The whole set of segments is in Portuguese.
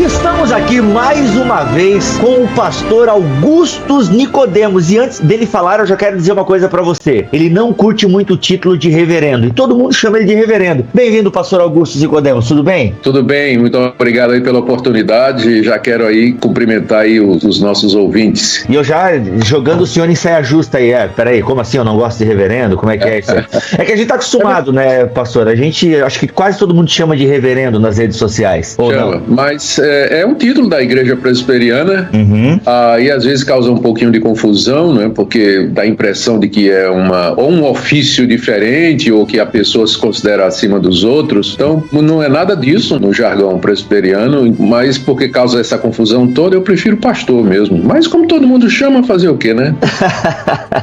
Estamos aqui mais uma vez com o pastor Augustus Nicodemos. E antes dele falar, eu já quero dizer uma coisa pra você. Ele não curte muito o título de reverendo, e todo mundo chama ele de reverendo. Bem-vindo, pastor Augustus Nicodemos, tudo bem? Tudo bem, muito obrigado aí pela oportunidade. Já quero aí cumprimentar aí os nossos ouvintes. E eu já jogando o senhor em saia justa aí. Peraí, como assim eu não gosto de reverendo? Como é que é isso aí? É que a gente tá acostumado, né, pastor? A gente, acho que quase todo mundo chama de reverendo nas redes sociais. Ou chama, não? mas é um título da Igreja Presbiteriana. E às vezes causa um pouquinho de confusão, né? Porque dá a impressão de que é ou um ofício diferente, ou que a pessoa se considera acima dos outros. Então, não é nada disso no jargão presbiteriano, mas porque causa essa confusão toda, eu prefiro pastor mesmo. Mas como todo mundo chama, fazer o quê, né?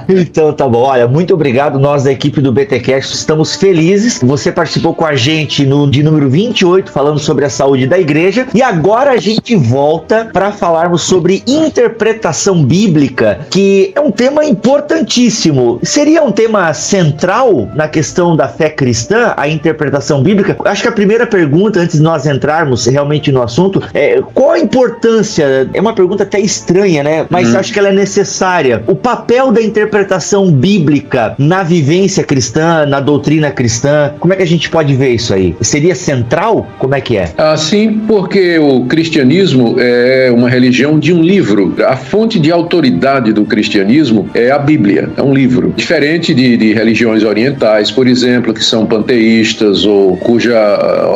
Então tá bom, olha, muito obrigado. Nós da equipe do BTcast estamos felizes. Você participou com a gente de número 28, falando sobre a saúde da igreja, e agora a gente volta para falarmos sobre interpretação bíblica, que é um tema importantíssimo. Seria um tema central na questão da fé cristã, a interpretação bíblica? Acho que a primeira pergunta, antes de nós entrarmos realmente no assunto, é qual a importância? É uma pergunta até estranha, né? Mas acho que ela é necessária. O papel da interpretação bíblica na vivência cristã, na doutrina cristã, como é que a gente pode ver isso aí? Seria central? Como é que é? Sim, porque o cristianismo é uma religião de um livro. A fonte de autoridade do cristianismo é a Bíblia, é um livro. Diferente de religiões orientais, por exemplo, que são panteístas ou cuja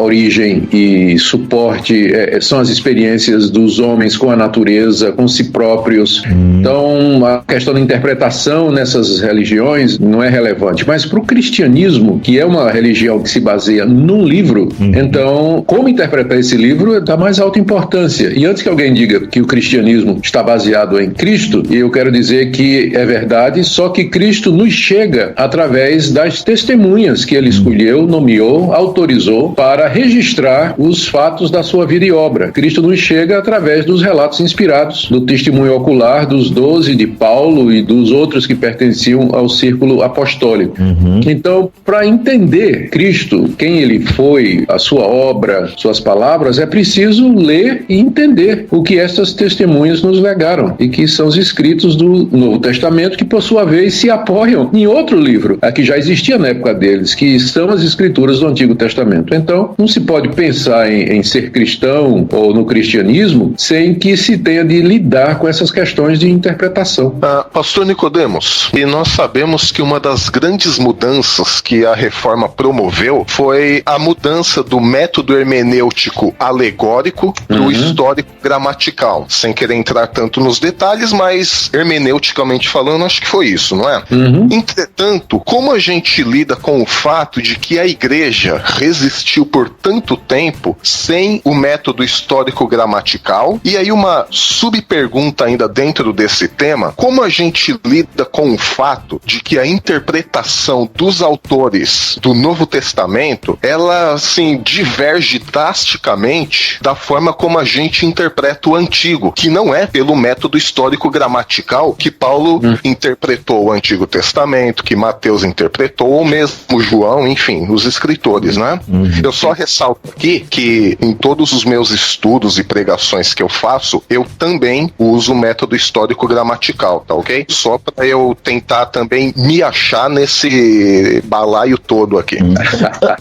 origem e suporte são as experiências dos homens com a natureza, com si próprios. Então, a questão da interpretação nessas religiões não é relevante. Mas para o cristianismo, que é uma religião que se baseia num livro, então, como interpretar esse livro é da mais alta importância. E antes que alguém diga que o cristianismo está baseado em Cristo, eu quero dizer que é verdade, só que Cristo nos chega através das testemunhas que ele escolheu, nomeou, autorizou para registrar os fatos da sua vida e obra. Cristo nos chega através dos relatos inspirados, do testemunho ocular dos 12, de Paulo e dos outros que pertenciam ao círculo apostólico. Então, para entender Cristo, quem ele foi, a sua obra, suas palavras, é preciso ler e entender o que essas testemunhas nos legaram e que são os escritos do Novo Testamento, que por sua vez se apoiam em outro livro, que já existia na época deles, que são as escrituras do Antigo Testamento. Então, não se pode pensar em ser cristão ou no cristianismo sem que se tenha de lidar com essas questões de interpretação. Pastor Nicodemos, e nós sabemos que uma das grandes mudanças que a reforma promoveu foi a mudança do método hermenêutico alegórico para o histórico gramatical. Sem querer entrar tanto nos detalhes, mas hermeneuticamente falando, acho que foi isso, não é? Entretanto, como a gente lida com o fato de que a igreja resistiu por tanto tempo sem o método histórico gramatical? E aí uma subpergunta ainda dentro desse tema, como a gente lida com o fato de que a interpretação dos autores do Novo Testamento, ela, assim, diverge drasticamente da forma como a gente interpreta o Antigo, que não é pelo método histórico gramatical que Paulo interpretou o Antigo Testamento, que Mateus interpretou, ou mesmo João, enfim, os escritores, né? Eu só ressalto aqui que em todos os meus estudos e pregações que eu faço, eu também uso o método histórico gramatical, tá ok? Só para eu tentar também me achar nesse balaio todo aqui.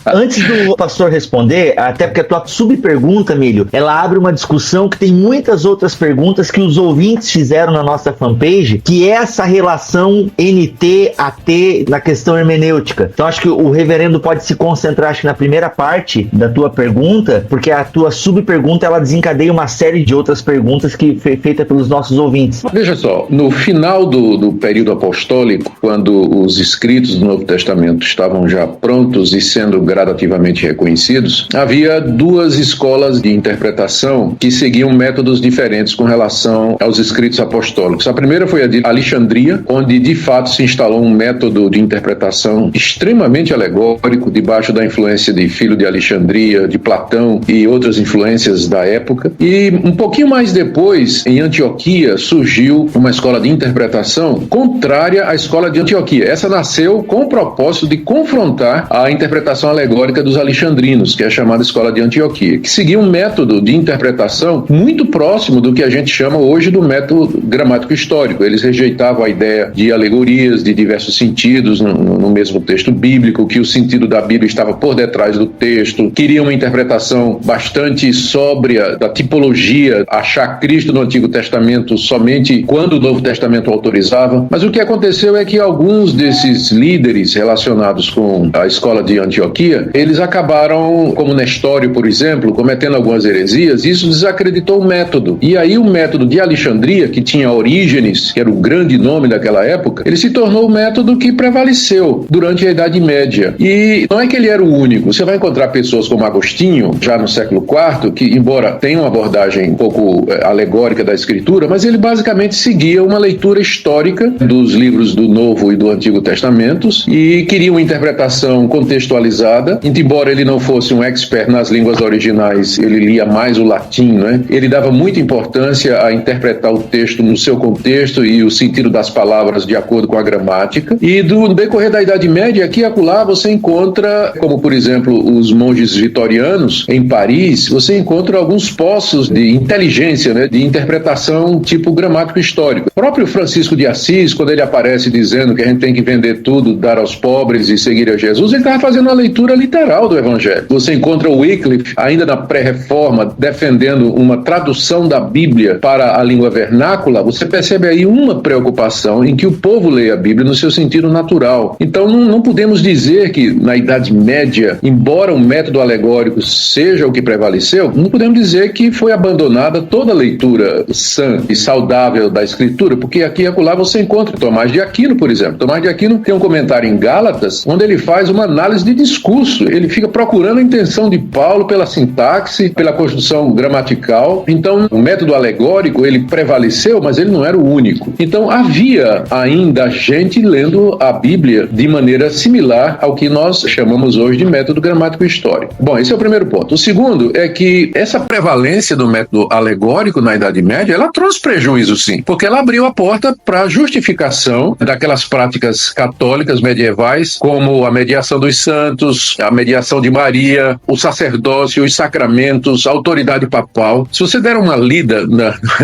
Antes do pastor responder, até porque a tua subpergunta, Milho, ela abre uma discussão que tem muitas outras perguntas que os ouvintes fizeram na nossa fanpage, que é essa relação NT-AT na questão hermenêutica. Então acho que o reverendo pode se concentrar, acho que na primeira parte da tua pergunta, porque a tua subpergunta, ela desencadeia uma série de outras perguntas que foi feita pelos nossos ouvintes. Veja só, no final do período apostólico, quando os escritos do Novo Testamento estavam já prontos e sendo gradativamente reconhecidos, havia duas escolas de interpretação que seguiam métodos diferentes com relação aos escritos apostólicos. A primeira foi a de Alexandria, onde de fato se instalou um método de interpretação extremamente alegórico, debaixo da influência de Filo de Alexandria, de Platão e outras influências da época. E um pouquinho mais depois, em Antioquia, surgiu uma escola de interpretação contrária à escola de Antioquia. Essa nasceu com o propósito de confrontar a interpretação alegórica dos alexandrinos, que é a chamada escola de Antioquia, que seguia um método de interpretação muito próximo do que a gente chama hoje do método gramático histórico. Eles rejeitavam a ideia de alegorias, de diversos sentidos no mesmo texto bíblico, que o sentido da Bíblia estava por detrás do texto, queriam uma interpretação bastante sóbria da tipologia, achar Cristo no Antigo Testamento somente quando o Novo Testamento autorizava. Mas o que aconteceu é que alguns desses líderes relacionados com a escola de Antioquia, eles acabaram, como Nestório, por exemplo, cometendo algumas heresias, e isso desacreditou o método. E aí o método de Alexandria, que tinha Orígenes, que era o grande nome daquela época, ele se tornou o método que prevaleceu durante a Idade Média. E não é que ele era o único. Você vai encontrar pessoas como Agostinho, já no século IV, que, embora tenha uma abordagem um pouco alegórica da Escritura, mas ele basicamente seguia uma leitura histórica dos livros do Novo e do Antigo Testamentos e queria uma interpretação contextualizada. Embora ele não fosse um expert nas línguas originais, ele lia mais o latim, né? Ele dava muita importância a interpretar o texto no seu contexto e o sentido das palavras de acordo com a gramática. E no decorrer da Idade Média, aqui e acolá, você encontra, como por exemplo os monges vitorianos em Paris, você encontra alguns poços de inteligência, né, de interpretação tipo gramático histórico. O próprio Francisco de Assis, quando ele aparece dizendo que a gente tem que vender tudo, dar aos pobres e seguir a Jesus, ele estava fazendo uma leitura literal do Evangelho. Você encontra o Wycliffe, ainda na pré-reforma, defendendo uma tradução da Bíblia para a língua vernácula. Você percebe aí uma preocupação em que o povo leia a Bíblia no seu sentido natural. Então não podemos dizer que na Idade Média, embora o método alegórico seja o que prevaleceu, não podemos dizer que foi abandonada toda a leitura sã e saudável da Escritura, porque aqui e acolá você encontra Tomás de Aquino, por exemplo. Tomás de Aquino tem um comentário em Gálatas, onde ele faz uma análise de discurso. Ele fica procurando a intenção de Paulo pela sintaxe, pela construção gramatical. Então, o método alegórico, ele prevaleceu, mas ele não era o único. Então, havia ainda gente lendo a Bíblia de maneira similar ao que nós chamamos hoje de método gramático histórico. Bom, esse é o primeiro ponto. O segundo é que essa prevalência do método alegórico na Idade Média, ela trouxe prejuízo, sim, porque ela abriu a porta para a justificação daquelas práticas católicas medievais, como a mediação dos santos, a mediação de Maria, o sacerdócio, os sacramentos, a autoridade papal. Se você der uma lida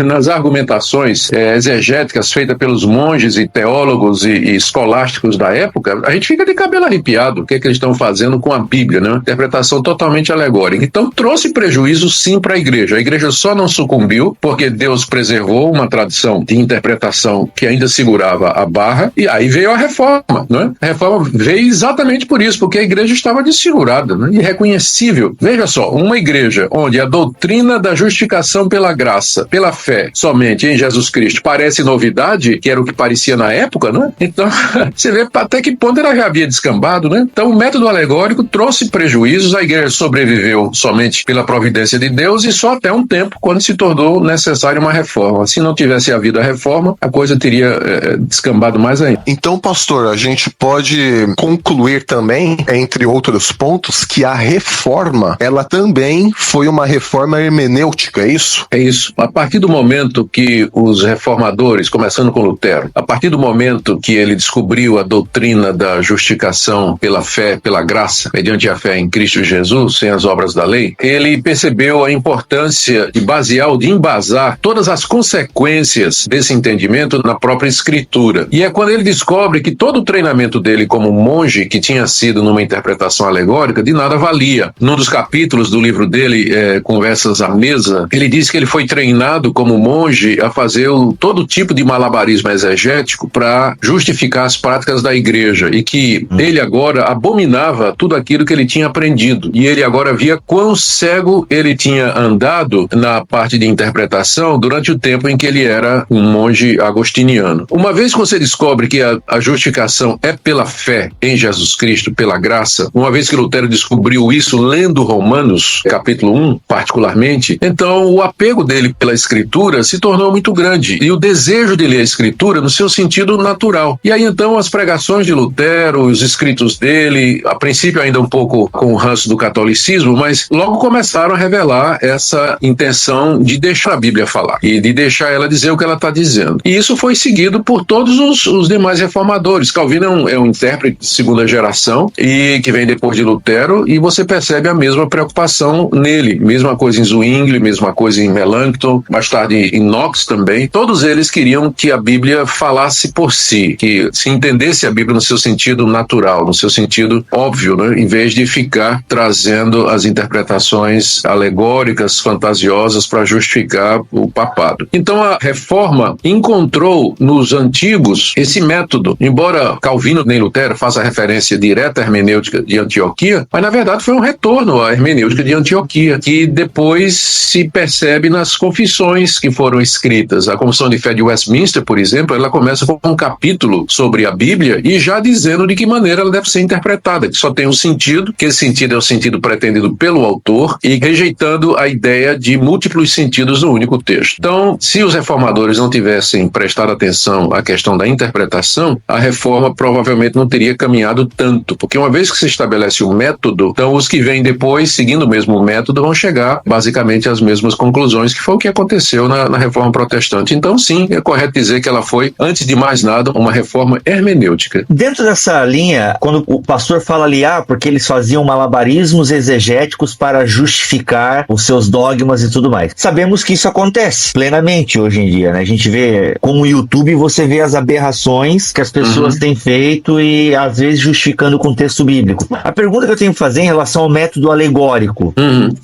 nas argumentações exegéticas feitas pelos monges e teólogos e escolásticos da época, a gente fica de cabelo arrepiado o que eles estão fazendo com a Bíblia, né? Interpretação totalmente alegórica. Então trouxe prejuízo sim para a igreja. A igreja só não sucumbiu porque Deus preservou uma tradição de interpretação que ainda segurava a barra, e aí veio a reforma, né? A reforma veio exatamente por isso, porque a igreja estava desfigurada, né? Irreconhecível. Veja só, uma igreja onde a doutrina da justificação pela graça, pela fé, somente em Jesus Cristo, parece novidade, que era o que parecia na época, né? Então, você vê até que ponto ela já havia descambado, né? Então, o método alegórico trouxe prejuízos, a igreja sobreviveu somente pela providência de Deus e só até um tempo, quando se tornou necessária uma reforma. Se não tivesse havido a reforma, a coisa teria descambado mais ainda. Então, pastor, a gente pode concluir também, entre outros pontos, que a reforma, ela também foi uma reforma hermenêutica, é isso? É isso. A partir do momento que os reformadores, começando com Lutero, a partir do momento que ele descobriu a doutrina da justificação pela fé, pela graça, mediante a fé em Cristo Jesus, sem as obras da lei, ele percebeu a importância de basear ou de embasar todas as consequências desse entendimento na própria Escritura. E é quando ele descobre que todo o treinamento dele como monge, que tinha sido numa interpretação alegórica, de nada valia. Num dos capítulos do livro dele, Conversas à Mesa, ele diz que ele foi treinado como monge a fazer todo tipo de malabarismo exegético para justificar as práticas da igreja, e que ele agora abominava tudo aquilo que ele tinha aprendido. E ele agora via quão cego ele tinha andado na parte de interpretação durante o tempo em que ele era um monge agostiniano. Uma vez que você descobre que a justificação é pela fé em Jesus Cristo, pela graça, uma vez que Lutero descobriu isso lendo Romanos, capítulo 1, particularmente, então o apego dele pela Escritura se tornou muito grande, e o desejo de ler a Escritura no seu sentido natural. E aí então as pregações de Lutero, os escritos dele, a princípio ainda um pouco com o ranço do catolicismo, mas logo começaram a revelar essa intenção de deixar a Bíblia falar e de deixar ela dizer o que ela está dizendo. E isso foi seguido por todos os demais reformadores. Calvino é um intérprete de segunda geração e que vem depois de Lutero, e você percebe a mesma preocupação nele, mesma coisa coisa em Zwingli, mesma coisa em Melanchthon, mais tarde em Knox também. Todos eles queriam que a Bíblia falasse por si, que se entendesse a Bíblia no seu sentido natural, no seu sentido óbvio, né? Em vez de ficar trazendo as interpretações alegóricas, fantasiosas para justificar o papado. Então a Reforma encontrou nos antigos esse método, embora Calvino nem Lutero faça referência direta à hermenêutica de Antioquia, mas na verdade foi um retorno à hermenêutica de Antioquia, que depois se percebe nas confissões que foram escritas. A Confissão de Fé de Westminster, por exemplo, ela começa com um capítulo sobre a Bíblia e já dizendo de que maneira ela deve ser interpretada, que só tem um sentido, que esse sentido é o sentido pretendido pelo autor, e rejeitando a ideia de múltiplos sentidos no único texto. Então, se os reformadores não tivessem prestado atenção à questão da interpretação, a reforma provavelmente não teria caminhado tanto, porque uma vez que se estabelece um método, então os que vêm depois, seguindo o mesmo método, vão chegar basicamente às mesmas conclusões, que foi o que aconteceu na Reforma Protestante. Então, sim, é correto dizer que ela foi, antes de mais nada, uma reforma hermenêutica. Dentro dessa linha, quando o pastor fala ali, porque eles faziam malabarismos exegéticos para justificar os seus dogmas e tudo mais. Sabemos que isso acontece plenamente hoje em dia, né? A gente vê, com o YouTube, você vê as aberrações que as pessoas têm feito e, às vezes, justificando o contexto bíblico. A pergunta que eu tenho que fazer em relação ao método alegórico,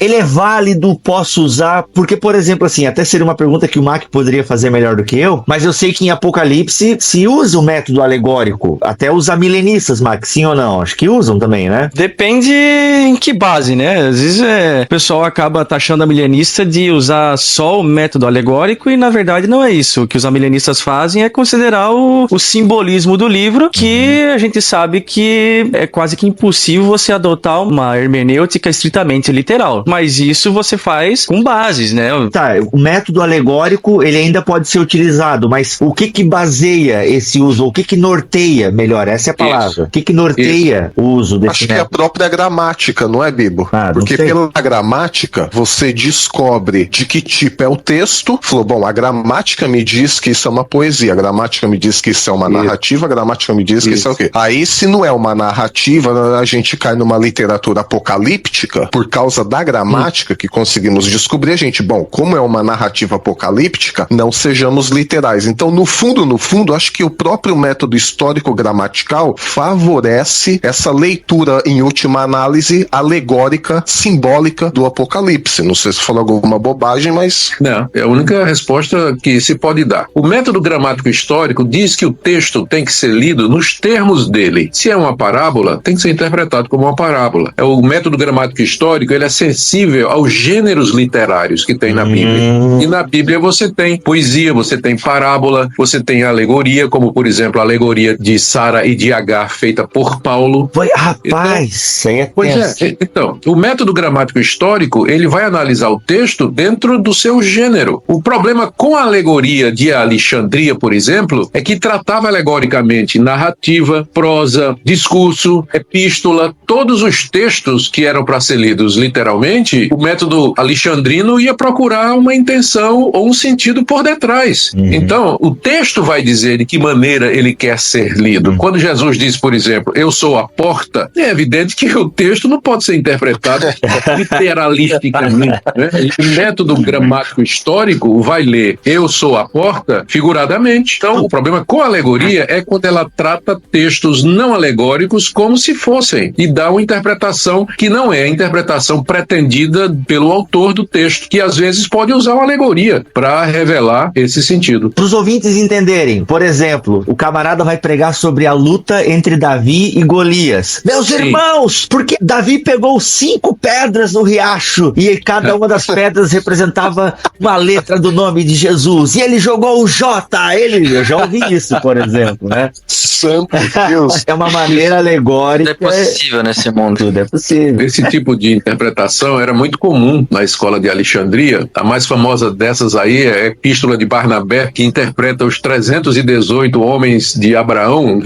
ele é válido, posso usar? Porque, por exemplo, assim, até seria uma pergunta que o Mac poderia fazer melhor do que eu, mas eu sei que em Apocalipse se usa o método alegórico. Até os amilenistas, Mac, sim ou não? Acho que usam também, né? Depende em que base, né? Às vezes o pessoal acaba taxando a milenista de usar só o método alegórico e, na verdade, não é isso. O que os amilenistas fazem é considerar o simbolismo do livro, que a gente sabe que é quase que impossível você adotar uma hermenêutica estritamente literal. Mas isso você faz com bases, né? Tá, o método alegórico, ele ainda pode ser utilizado, mas o que baseia esse uso? O que norteia, melhor, essa é a palavra. Isso. O que norteia o uso desse Acho que é a própria gramática, não é, Bibo? Porque pela gramática, você descobre de que tipo é o texto. Falou, bom, a gramática me diz que isso é uma poesia, a gramática me diz que isso é uma narrativa, a gramática me diz que isso é o quê? Aí, se não é uma narrativa, a gente cai numa literatura apocalíptica, por causa da gramática que conseguimos descobrir, a gente, bom, como é uma narrativa apocalíptica, não sejamos literais. Então, no fundo, acho que o próprio método histórico-gramatical favorece essa leitura, em última análise, alegórica, simbólica do Apocalipse. Não sei se falou alguma bobagem, mas... Não, é a única resposta que se pode dar. O método gramático histórico diz que o texto tem que ser lido nos termos dele. Se é uma parábola, tem que ser interpretado como uma parábola. O método gramático histórico, ele é sensível aos gêneros literários que tem na Bíblia. E na Bíblia você tem poesia, você tem parábola, você tem alegoria, como, por exemplo, a alegoria de Sara e de Agar, feita por Paulo. Rapaz, então, o método gramático histórico, ele vai analisar o texto dentro do seu gênero. O problema com a alegoria de Alexandria, por exemplo, é que tratava alegoricamente narrativa, prosa, discurso, epístola, todos os textos que eram para ser lidos literalmente. O método alexandrino ia procurar uma intenção ou um sentido por detrás. Então, o texto vai dizer de que maneira ele quer ser lido. Quando Jesus diz, por exemplo, eu sou a porta, é evidente que o texto não pode ser interpretado literalisticamente, né? O método gramático histórico vai ler eu sou a porta figuradamente. Então, o problema com a alegoria é quando ela trata textos não alegóricos como se fossem e dá uma interpretação que não é a interpretação pretendida pelo autor do texto, que às vezes pode usar uma alegoria para revelar esse sentido. Para os ouvintes entenderem, por exemplo, o camarada vai pregar sobre a luta entre Davi e Golias. Meus irmãos, porque Davi pegou 5 pedras no riacho e cada uma das pedras representava uma letra do nome de Jesus. E ele jogou o J. Eu já ouvi isso, por exemplo, né? Santo Deus. É uma maneira alegórica. Tudo é possível nesse mundo. Tudo é possível. Esse tipo de interpretação era muito comum na escola de Alexandria. A mais famosa dessas aí é a Epístola de Barnabé, que interpreta os 318 homens de Abraão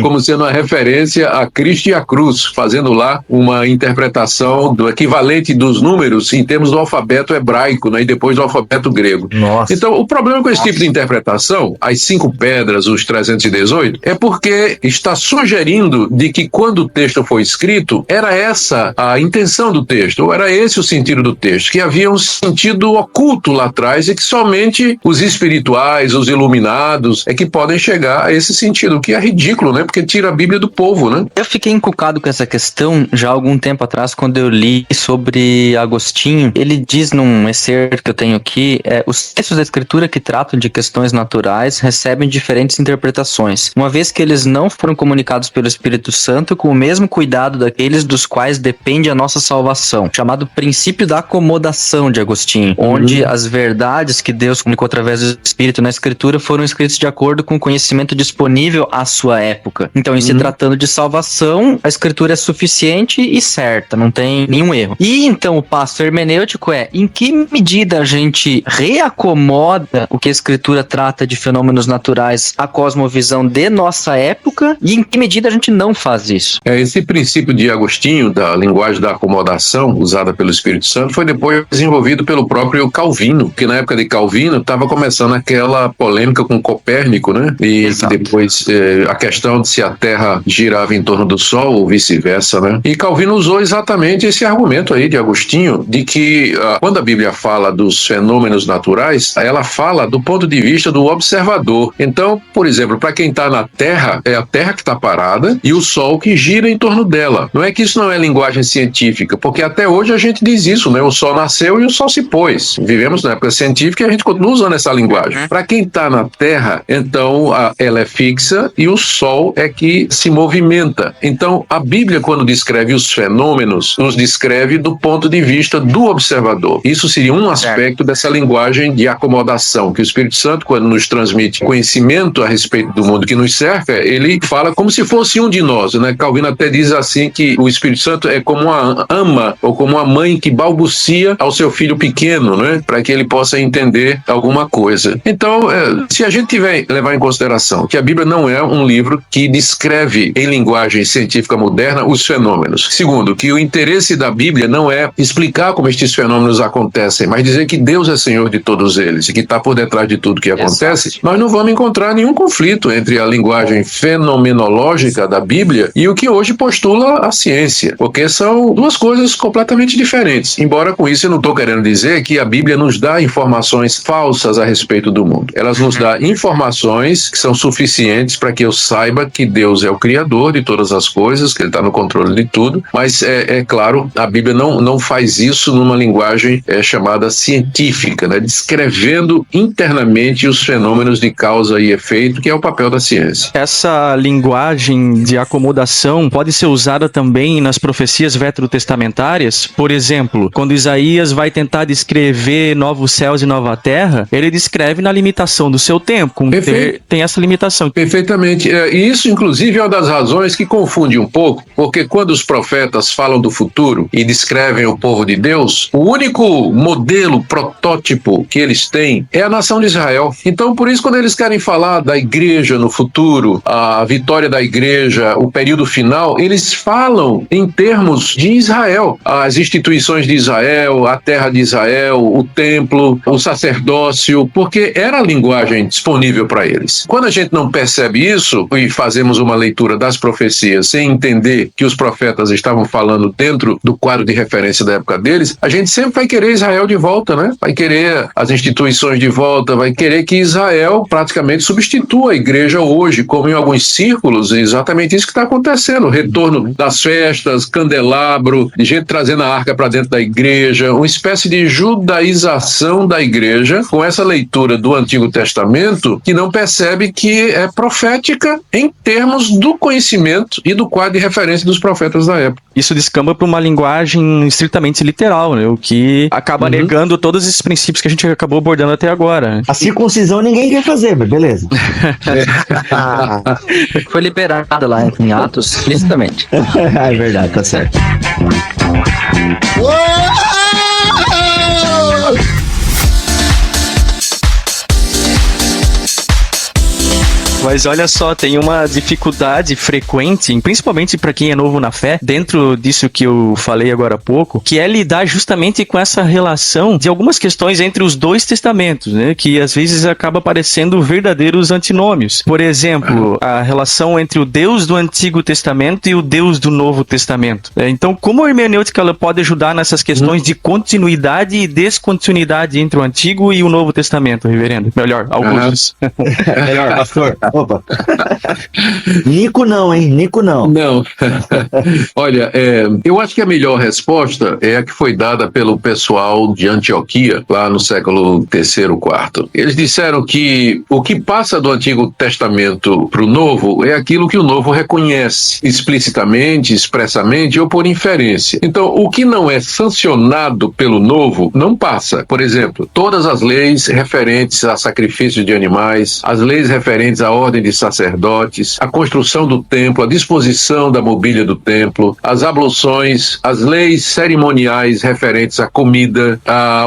como sendo uma referência a Cristo e a cruz, fazendo lá uma interpretação do equivalente dos números em termos do alfabeto hebraico, né, e depois do alfabeto grego. Nossa. Então, o problema com esse tipo de interpretação, as 5 pedras, os 318, é porque está sugerindo de que quando o texto foi escrito, era essa a intenção do texto, ou era esse o sentido do texto, que havia um sentido oculto lá atrás e que somente os espirituais, os iluminados, é que podem chegar a esse sentido, o que é ridículo, né? Porque tira a Bíblia do povo, né? Eu fiquei encucado com essa questão já há algum tempo atrás, quando eu li sobre Agostinho. Ele diz num excerto que eu tenho aqui, os textos da Escritura que tratam de questões naturais recebem diferentes interpretações, uma vez que eles não foram comunicados pelo Espírito Santo com o mesmo cuidado daqueles dos quais depende a nossa salvação, chamado princípio da acomodação de Agostinho, onde as verdades que Deus comunicou através do Espírito na Escritura foram escritas de acordo com o conhecimento disponível à sua época. Então, em se tratando de salvação, a Escritura é suficiente e certa, não tem nenhum erro. E então o passo hermenêutico em que medida a gente reacomoda o que a Escritura trata de fenômenos naturais à cosmovisão de nossa época, e em que medida a gente não faz isso. Esse princípio de Agostinho, da linguagem da acomodação, usada pelo Espírito Santo, foi depois desenvolvido pelo próprio Calvino, que na época de Calvino estava começando aquela polêmica com Copérnico, né? E que depois a questão de se a Terra girava em torno do Sol ou vice-versa, né? E Calvino usou exatamente esse argumento aí de Agostinho, de que quando a Bíblia fala dos fenômenos naturais, ela fala do ponto de vista do observador. Então, por exemplo, para quem está na Terra, é a Terra que está parada e o Sol que gira em torno dela. Não é que isso não é linguagem científica, porque até hoje a gente diz isso, né? O Sol nasceu e o Sol se pôs. Vivemos na época científica e a gente continua usando essa linguagem. Para quem está na Terra, então ela é fixa e o Sol é que se movimenta. Então, a Bíblia, quando descreve os fenômenos, nos descreve do ponto de vista do observador. Isso seria um aspecto dessa linguagem de acomodação, que o Espírito Santo, quando nos transmite conhecimento a respeito do mundo que nos cerca, ele fala como se fosse um de nós, né? Calvino até diz assim que o Espírito Santo é como uma ama ou como uma mãe que balbucia ao seu filho pequeno, né? Para que ele possa entender alguma coisa. Então, se a gente levar em consideração que a Bíblia não é um livro que descreve em linguagem científica moderna os fenômenos. Segundo, que o interesse da Bíblia não é explicar como estes fenômenos acontecem, mas dizer que Deus é Senhor de todos eles e que está por detrás de tudo que acontece. Nós não vamos encontrar nenhum conflito entre a linguagem fenomenológica da Bíblia e o que hoje postula a ciência, porque são duas coisas completamente diferentes. Embora com isso eu não estou querendo dizer que a Bíblia nos dá informações falsas a respeito do mundo. Elas nos dão informações que são suficientes para que eu saiba que Deus é o Criador de todas as coisas, que Ele está no controle de tudo, mas é claro, a Bíblia não faz isso numa linguagem chamada científica, né? Descrevendo internamente os fenômenos de causa e efeito, que é o papel da ciência. Essa linguagem de acomodação pode ser usada também nas profecias veterotestamentárias. Por exemplo, quando Isaías vai tentar descrever novos céus e nova terra, ele descreve na limitação do seu tempo. Tem essa limitação. Perfeitamente. E isso, inclusive, é uma das razões que confunde um pouco, porque quando os profetas falam do futuro e descrevem o povo de Deus, o único modelo, protótipo que eles têm é a nação de Israel. Então, por isso, quando eles querem falar da igreja no futuro, a vitória da igreja, o período final, eles falam em termos de Israel. As instituições de Israel, a terra de Israel, o templo, o sacerdócio, porque era a linguagem disponível para eles. Quando a gente não percebe isso e fazemos uma leitura das profecias sem entender que os profetas estavam falando dentro do quadro de referência da época deles, a gente sempre vai querer Israel de volta, né? Vai querer as instituições de volta, vai querer que Israel praticamente substitua a igreja hoje, como em alguns círculos, é exatamente isso que está acontecendo. O retorno das festas, candelabro, de gente trazendo a arca para dentro da igreja, uma espécie de judaização da igreja, com essa leitura do Antigo Testamento, que não percebe que é profética em termos do conhecimento e do quadro de referência dos profetas da época. Isso descamba para uma linguagem estritamente literal, né? O que acaba negando todos esses princípios que a gente acabou abordando até agora. A circuncisão ninguém quer fazer, mas beleza. Foi liberado lá em Atos, explicitamente. É verdade, tá certo. Mas olha só, tem uma dificuldade frequente, principalmente para quem é novo na fé, dentro disso que eu falei agora há pouco, que é lidar justamente com essa relação de algumas questões entre os dois testamentos, né? Que às vezes acaba parecendo verdadeiros antinômios. Por exemplo, a relação entre o Deus do Antigo Testamento e o Deus do Novo Testamento. Então, como a hermenêutica ela pode ajudar nessas questões de continuidade e descontinuidade entre o Antigo e o Novo Testamento, reverendo? Melhor, Augusto. Melhor, pastor. Opa. Nico não, hein? Nico não. Não. Olha, eu acho que a melhor resposta é a que foi dada pelo pessoal de Antioquia, lá no século III, IV. Eles disseram que o que passa do Antigo Testamento para o Novo é aquilo que o Novo reconhece, explicitamente, expressamente ou por inferência. Então, o que não é sancionado pelo Novo não passa. Por exemplo, todas as leis referentes a sacrifício de animais, as leis referentes à ordem de sacerdotes, a construção do templo, a disposição da mobília do templo, as abluções, as leis cerimoniais referentes à comida,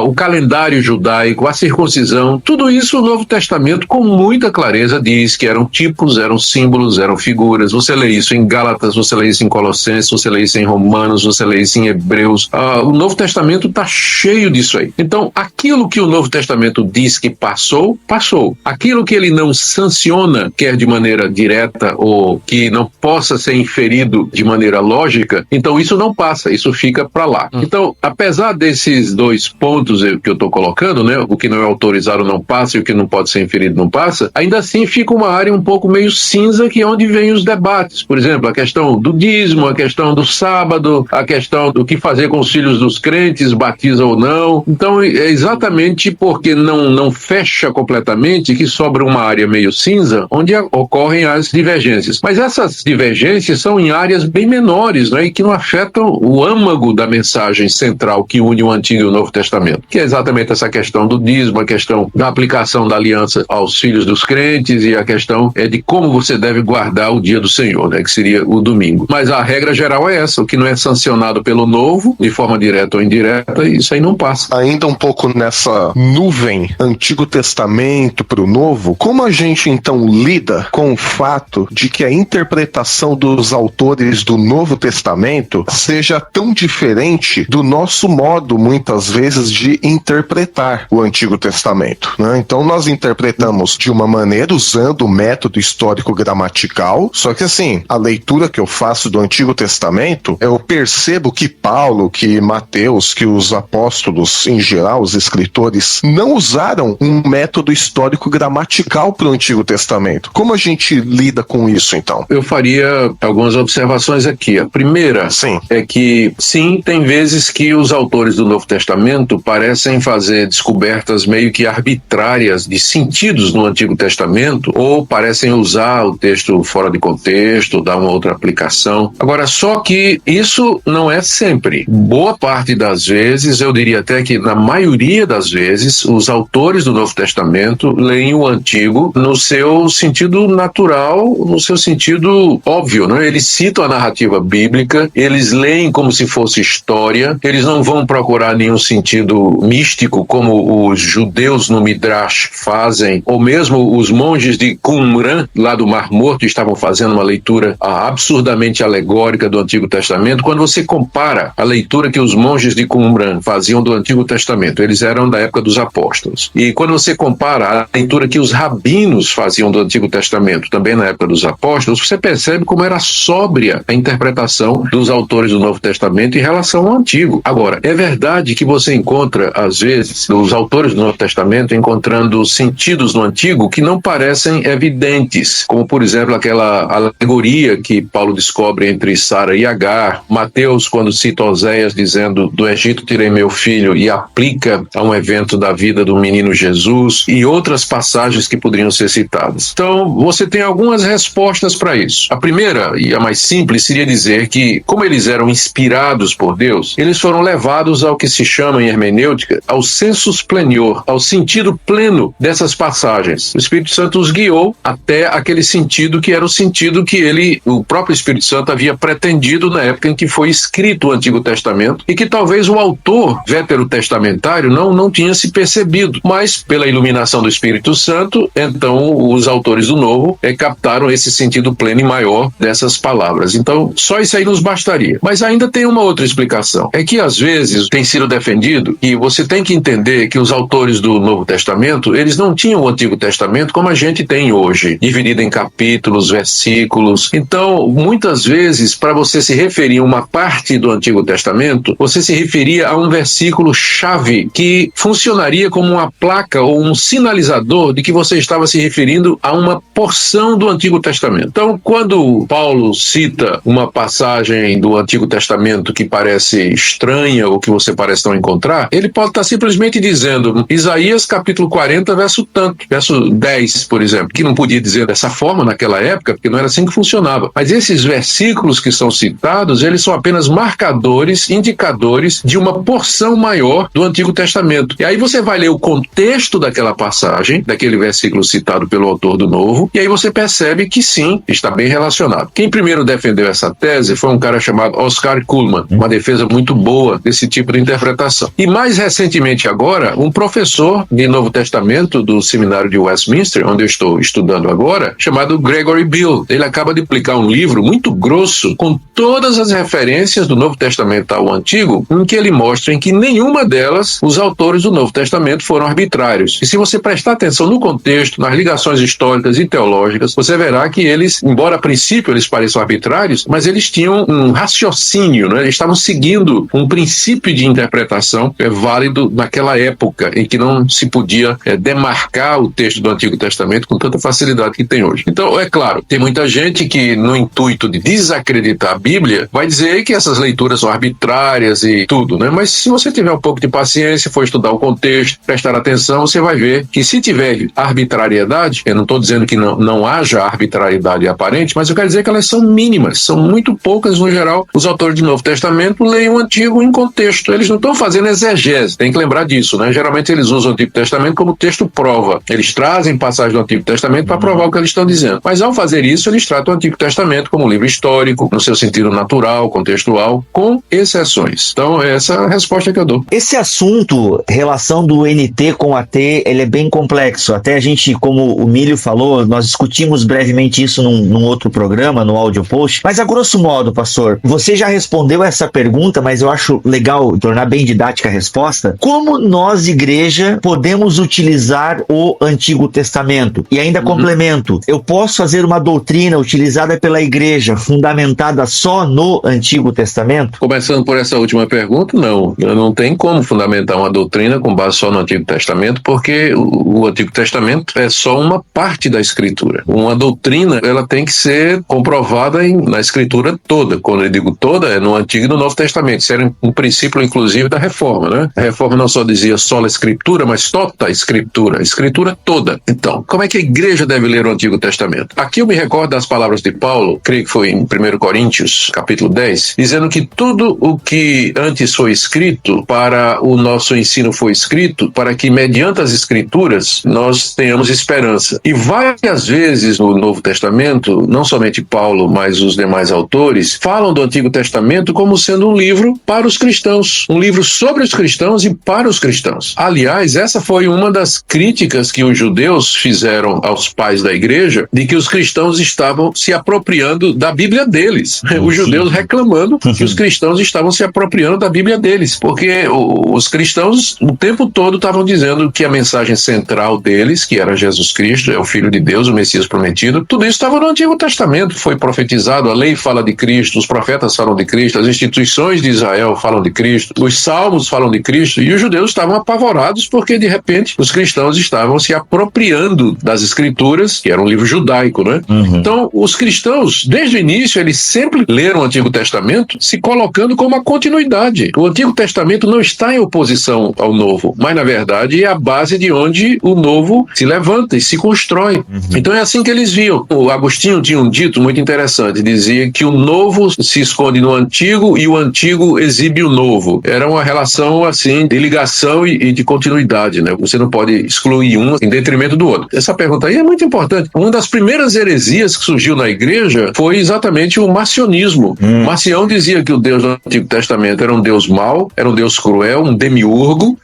o calendário judaico, a circuncisão, tudo isso o Novo Testamento com muita clareza diz que eram tipos, eram símbolos, eram figuras. Você lê isso em Gálatas, você lê isso em Colossenses, você lê isso em Romanos, você lê isso em Hebreus. O Novo Testamento está cheio disso aí. Então, aquilo que o Novo Testamento diz que passou, passou. Aquilo que ele não sanciona, quer de maneira direta ou que não possa ser inferido de maneira lógica, então isso não passa, isso fica para lá. Então, apesar desses dois pontos que eu estou colocando, né, o que não é autorizado não passa e o que não pode ser inferido não passa, ainda assim fica uma área um pouco meio cinza, que é onde vem os debates. Por exemplo, a questão do dízimo, a questão do sábado, a questão do que fazer com os filhos dos crentes, batiza ou não. Então, é exatamente porque não fecha completamente que sobra uma área meio cinza, onde ocorrem as divergências. Mas essas divergências são em áreas bem menores, né, e que não afetam o âmago da mensagem central que une o Antigo e o Novo Testamento, que é exatamente essa questão do dízimo, a questão da aplicação da aliança aos filhos dos crentes e a questão de como você deve guardar o dia do Senhor, né, que seria o domingo. Mas a regra geral é essa, o que não é sancionado pelo Novo, de forma direta ou indireta, isso aí não passa. Ainda um pouco nessa nuvem Antigo Testamento para o Novo, como a gente então lida com o fato de que a interpretação dos autores do Novo Testamento seja tão diferente do nosso modo, muitas vezes, de interpretar o Antigo Testamento, né? Então nós interpretamos de uma maneira usando o método histórico-gramatical, só que assim, a leitura que eu faço do Antigo Testamento, eu percebo que Paulo, que Mateus, que os apóstolos em geral, os escritores, não usaram um método histórico-gramatical para o Antigo Testamento. Como a gente lida com isso, então? Eu faria algumas observações aqui. A primeira é que, sim, tem vezes que os autores do Novo Testamento parecem fazer descobertas meio que arbitrárias de sentidos no Antigo Testamento, ou parecem usar o texto fora de contexto, dar uma outra aplicação. Agora, só que isso não é sempre. Boa parte das vezes, eu diria até que na maioria das vezes, os autores do Novo Testamento leem o Antigo no seu sentido natural, no seu sentido óbvio, né? Eles citam a narrativa bíblica, eles leem como se fosse história, eles não vão procurar nenhum sentido místico, como os judeus no Midrash fazem, ou mesmo os monges de Qumran, lá do Mar Morto, estavam fazendo uma leitura absurdamente alegórica do Antigo Testamento. Quando você compara a leitura que os monges de Qumran faziam do Antigo Testamento, eles eram da época dos apóstolos, e quando você compara a leitura que os rabinos faziam do Antigo Testamento, também na época dos apóstolos, você percebe como era sóbria a interpretação dos autores do Novo Testamento em relação ao Antigo. Agora, é verdade que você encontra, às vezes, os autores do Novo Testamento encontrando sentidos no Antigo que não parecem evidentes, como, por exemplo, aquela alegoria que Paulo descobre entre Sara e Agar, Mateus, quando cita Oséias dizendo, do Egito tirei meu filho, e aplica a um evento da vida do menino Jesus, e outras passagens que poderiam ser citadas. Então, você tem algumas respostas para isso. A primeira, e a mais simples, seria dizer que, como eles eram inspirados por Deus, eles foram levados ao que se chama em hermenêutica, ao sensus plenior, ao sentido pleno dessas passagens. O Espírito Santo os guiou até aquele sentido que era o sentido que o próprio Espírito Santo havia pretendido na época em que foi escrito o Antigo Testamento, e que talvez o autor veterotestamentário não tinha se percebido, mas pela iluminação do Espírito Santo, então os autores autores do Novo captaram esse sentido pleno e maior dessas palavras. Então, só isso aí nos bastaria. Mas ainda tem uma outra explicação. É que, às vezes, tem sido defendido que você tem que entender que os autores do Novo Testamento, eles não tinham o Antigo Testamento como a gente tem hoje, dividido em capítulos, versículos. Então, muitas vezes, para você se referir a uma parte do Antigo Testamento, você se referia a um versículo-chave que funcionaria como uma placa ou um sinalizador de que você estava se referindo a uma porção do Antigo Testamento. Então, quando Paulo cita uma passagem do Antigo Testamento que parece estranha ou que você parece não encontrar, ele pode estar simplesmente dizendo Isaías capítulo 40, verso tanto, verso 10, por exemplo, que não podia dizer dessa forma naquela época, porque não era assim que funcionava. Mas esses versículos que são citados, eles são apenas marcadores, indicadores de uma porção maior do Antigo Testamento. E aí você vai ler o contexto daquela passagem, daquele versículo citado pelo autor do Novo, e aí você percebe que sim, está bem relacionado. Quem primeiro defendeu essa tese foi um cara chamado Oscar Cullmann, uma defesa muito boa desse tipo de interpretação. E mais recentemente agora, um professor de Novo Testamento do seminário de Westminster, onde eu estou estudando agora, chamado Gregory Bill. Ele acaba de publicar um livro muito grosso com todas as referências do Novo Testamento ao Antigo, em que ele mostra em que nenhuma delas os autores do Novo Testamento foram arbitrários. E se você prestar atenção no contexto, nas ligações históricas e teológicas, você verá que eles, embora a princípio eles pareçam arbitrários, mas eles tinham um raciocínio, né? Eles estavam seguindo um princípio de interpretação válido naquela época, em que não se podia demarcar o texto do Antigo Testamento com tanta facilidade que tem hoje. Então, é claro, tem muita gente que, no intuito de desacreditar a Bíblia, vai dizer que essas leituras são arbitrárias e tudo, né? Mas se você tiver um pouco de paciência, for estudar o contexto, prestar atenção, você vai ver que se tiver arbitrariedade, eu não estou dizendo que não haja arbitrariedade aparente, mas eu quero dizer que elas são mínimas, são muito poucas no geral. Os autores do Novo Testamento leem o Antigo em contexto, eles não estão fazendo exegese, tem que lembrar disso, né? Geralmente eles usam o Antigo Testamento como texto prova, eles trazem passagens do Antigo Testamento para provar o que eles estão dizendo, mas ao fazer isso, eles tratam o Antigo Testamento como um livro histórico, no seu sentido natural, contextual, com exceções. Então, essa é a resposta que eu dou. Esse assunto, relação do NT com AT, ele é bem complexo. Até a gente, como o Milho falou, nós discutimos brevemente isso num outro programa, no Audio Post. Mas a grosso modo, pastor, você já respondeu essa pergunta, mas eu acho legal tornar bem didática a resposta. Como nós, igreja, podemos utilizar o Antigo Testamento? E ainda complemento, eu posso fazer uma doutrina utilizada pela igreja, fundamentada só no Antigo Testamento? Começando por essa última pergunta, não tem como fundamentar uma doutrina com base só no Antigo Testamento, porque o Antigo Testamento é só uma parte da Escritura. Uma doutrina, ela tem que ser comprovada na Escritura toda. Quando eu digo toda, é no Antigo e no Novo Testamento. Isso era um princípio, inclusive, da Reforma, né? A Reforma não só dizia só a Escritura, mas tota a Escritura, a Escritura toda. Então, como é que a igreja deve ler o Antigo Testamento? Aqui eu me recordo das palavras de Paulo, creio que foi em 1 Coríntios, capítulo 10, dizendo que tudo o que antes foi escrito, para o nosso ensino foi escrito, para que mediante as Escrituras nós tenhamos esperança. E várias vezes no Novo Testamento, não somente Paulo, mas os demais autores, falam do Antigo Testamento como sendo um livro para os cristãos, um livro sobre os cristãos e para os cristãos. Aliás, essa foi uma das críticas que os judeus fizeram aos pais da igreja, de que os cristãos estavam se apropriando da Bíblia deles. Os judeus reclamando que os cristãos estavam se apropriando da Bíblia deles, porque os cristãos o tempo todo estavam dizendo que a mensagem central deles, que era Jesus Cristo, é o Filho de Deus, o Messias prometido, tudo isso estava no Antigo Testamento, foi profetizado, a lei fala de Cristo, os profetas falam de Cristo, as instituições de Israel falam de Cristo, os salmos falam de Cristo, e os judeus estavam apavorados porque, de repente, os cristãos estavam se apropriando das Escrituras, que era um livro judaico, né? Então, os cristãos, desde o início, eles sempre leram o Antigo Testamento se colocando como a continuidade. O Antigo Testamento não está em oposição ao Novo, mas, na verdade, é a base de onde o Novo se levanta e se constrói. Então, é assim que eles viam. O Agostinho tinha um dito muito interessante, dizia que o Novo se esconde no Antigo e o Antigo exibe o Novo. Era uma relação, assim, de ligação e de continuidade, né? Você não pode excluir um em detrimento do outro. Essa pergunta aí é muito importante. Uma das primeiras heresias que surgiu na igreja foi exatamente o marcionismo. Marcião dizia que o Deus do Antigo Testamento era um Deus mau, era um Deus cruel, um demiurgo,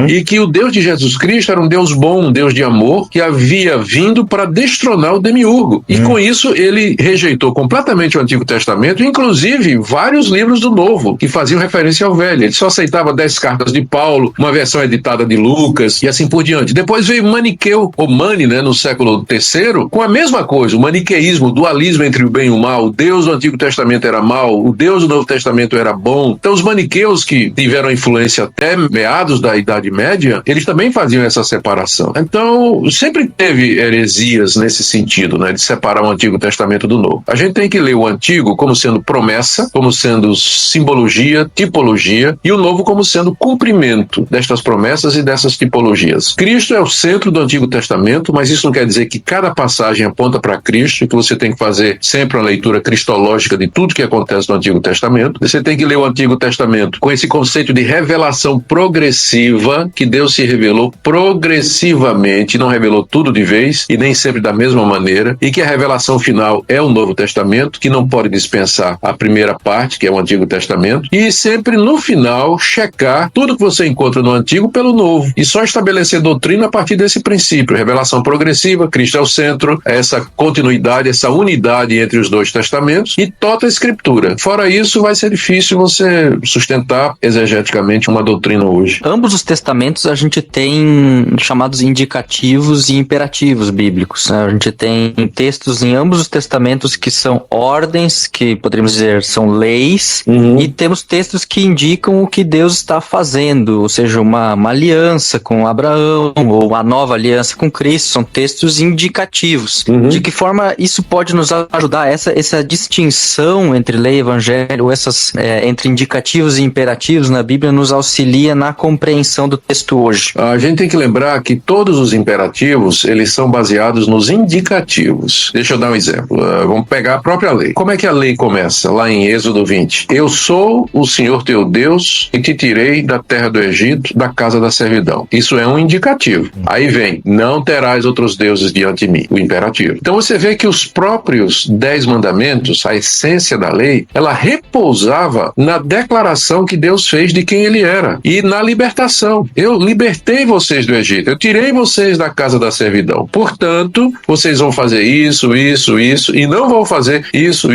e que o Deus de Jesus Cristo era um Deus bom, um Deus de amor, que havia vindo vindo para destronar o demiurgo. E com isso ele rejeitou completamente o Antigo Testamento, inclusive vários livros do Novo, que faziam referência ao Velho. Ele só aceitava 10 cartas de Paulo, uma versão editada de Lucas e assim por diante. Depois veio Maniqueu, ou Mani, né, no século III, com a mesma coisa, o maniqueísmo, o dualismo entre o bem e o mal. O Deus do Antigo Testamento era mau, o Deus do Novo Testamento era bom. Então os maniqueus, que tiveram influência até meados da Idade Média, eles também faziam essa separação. Então sempre teve heresias nesse sentido, né, de separar o Antigo Testamento do Novo. A gente tem que ler o Antigo como sendo promessa, como sendo simbologia, tipologia, e o Novo como sendo cumprimento destas promessas e dessas tipologias. Cristo é o centro do Antigo Testamento, mas isso não quer dizer que cada passagem aponta para Cristo e que você tem que fazer sempre uma leitura cristológica de tudo que acontece no Antigo Testamento. Você tem que ler o Antigo Testamento com esse conceito de revelação progressiva, que Deus se revelou progressivamente, não revelou tudo de vez e nem sempre da mesma maneira, e que a revelação final é o Novo Testamento, que não pode dispensar a primeira parte, que é o Antigo Testamento, e sempre no final checar tudo que você encontra no Antigo pelo Novo, e só estabelecer doutrina a partir desse princípio, revelação progressiva, Cristo é o centro, essa continuidade, essa unidade entre os dois testamentos e toda a escritura. Fora isso, vai ser difícil você sustentar exegeticamente uma doutrina hoje. Ambos os testamentos a gente tem chamados indicativos e imperativos bíblicos, né? A gente tem textos em ambos os testamentos que são ordens, que poderíamos dizer são leis, e temos textos que indicam o que Deus está fazendo, ou seja, uma aliança com Abraão, ou a nova aliança com Cristo, são textos indicativos. De que forma isso pode nos ajudar? Essa distinção entre lei e evangelho, ou entre indicativos e imperativos na Bíblia, nos auxilia na compreensão do texto hoje. A gente tem que lembrar que todos os imperativos, eles são baseados nos indicativos. Deixa eu dar um exemplo. Vamos pegar a própria lei. Como é que a lei começa? Lá em Êxodo 20. Eu sou o Senhor teu Deus e te tirei da terra do Egito, da casa da servidão. Isso é um indicativo. Aí vem, não terás outros deuses diante de mim. O imperativo. Então você vê que os próprios 10 mandamentos, a essência da lei, ela repousava na declaração que Deus fez de quem ele era e na libertação. Eu libertei vocês do Egito, eu tirei vocês da casa da servidão. Portanto, vocês vão fazer isso, e não vão fazer isso.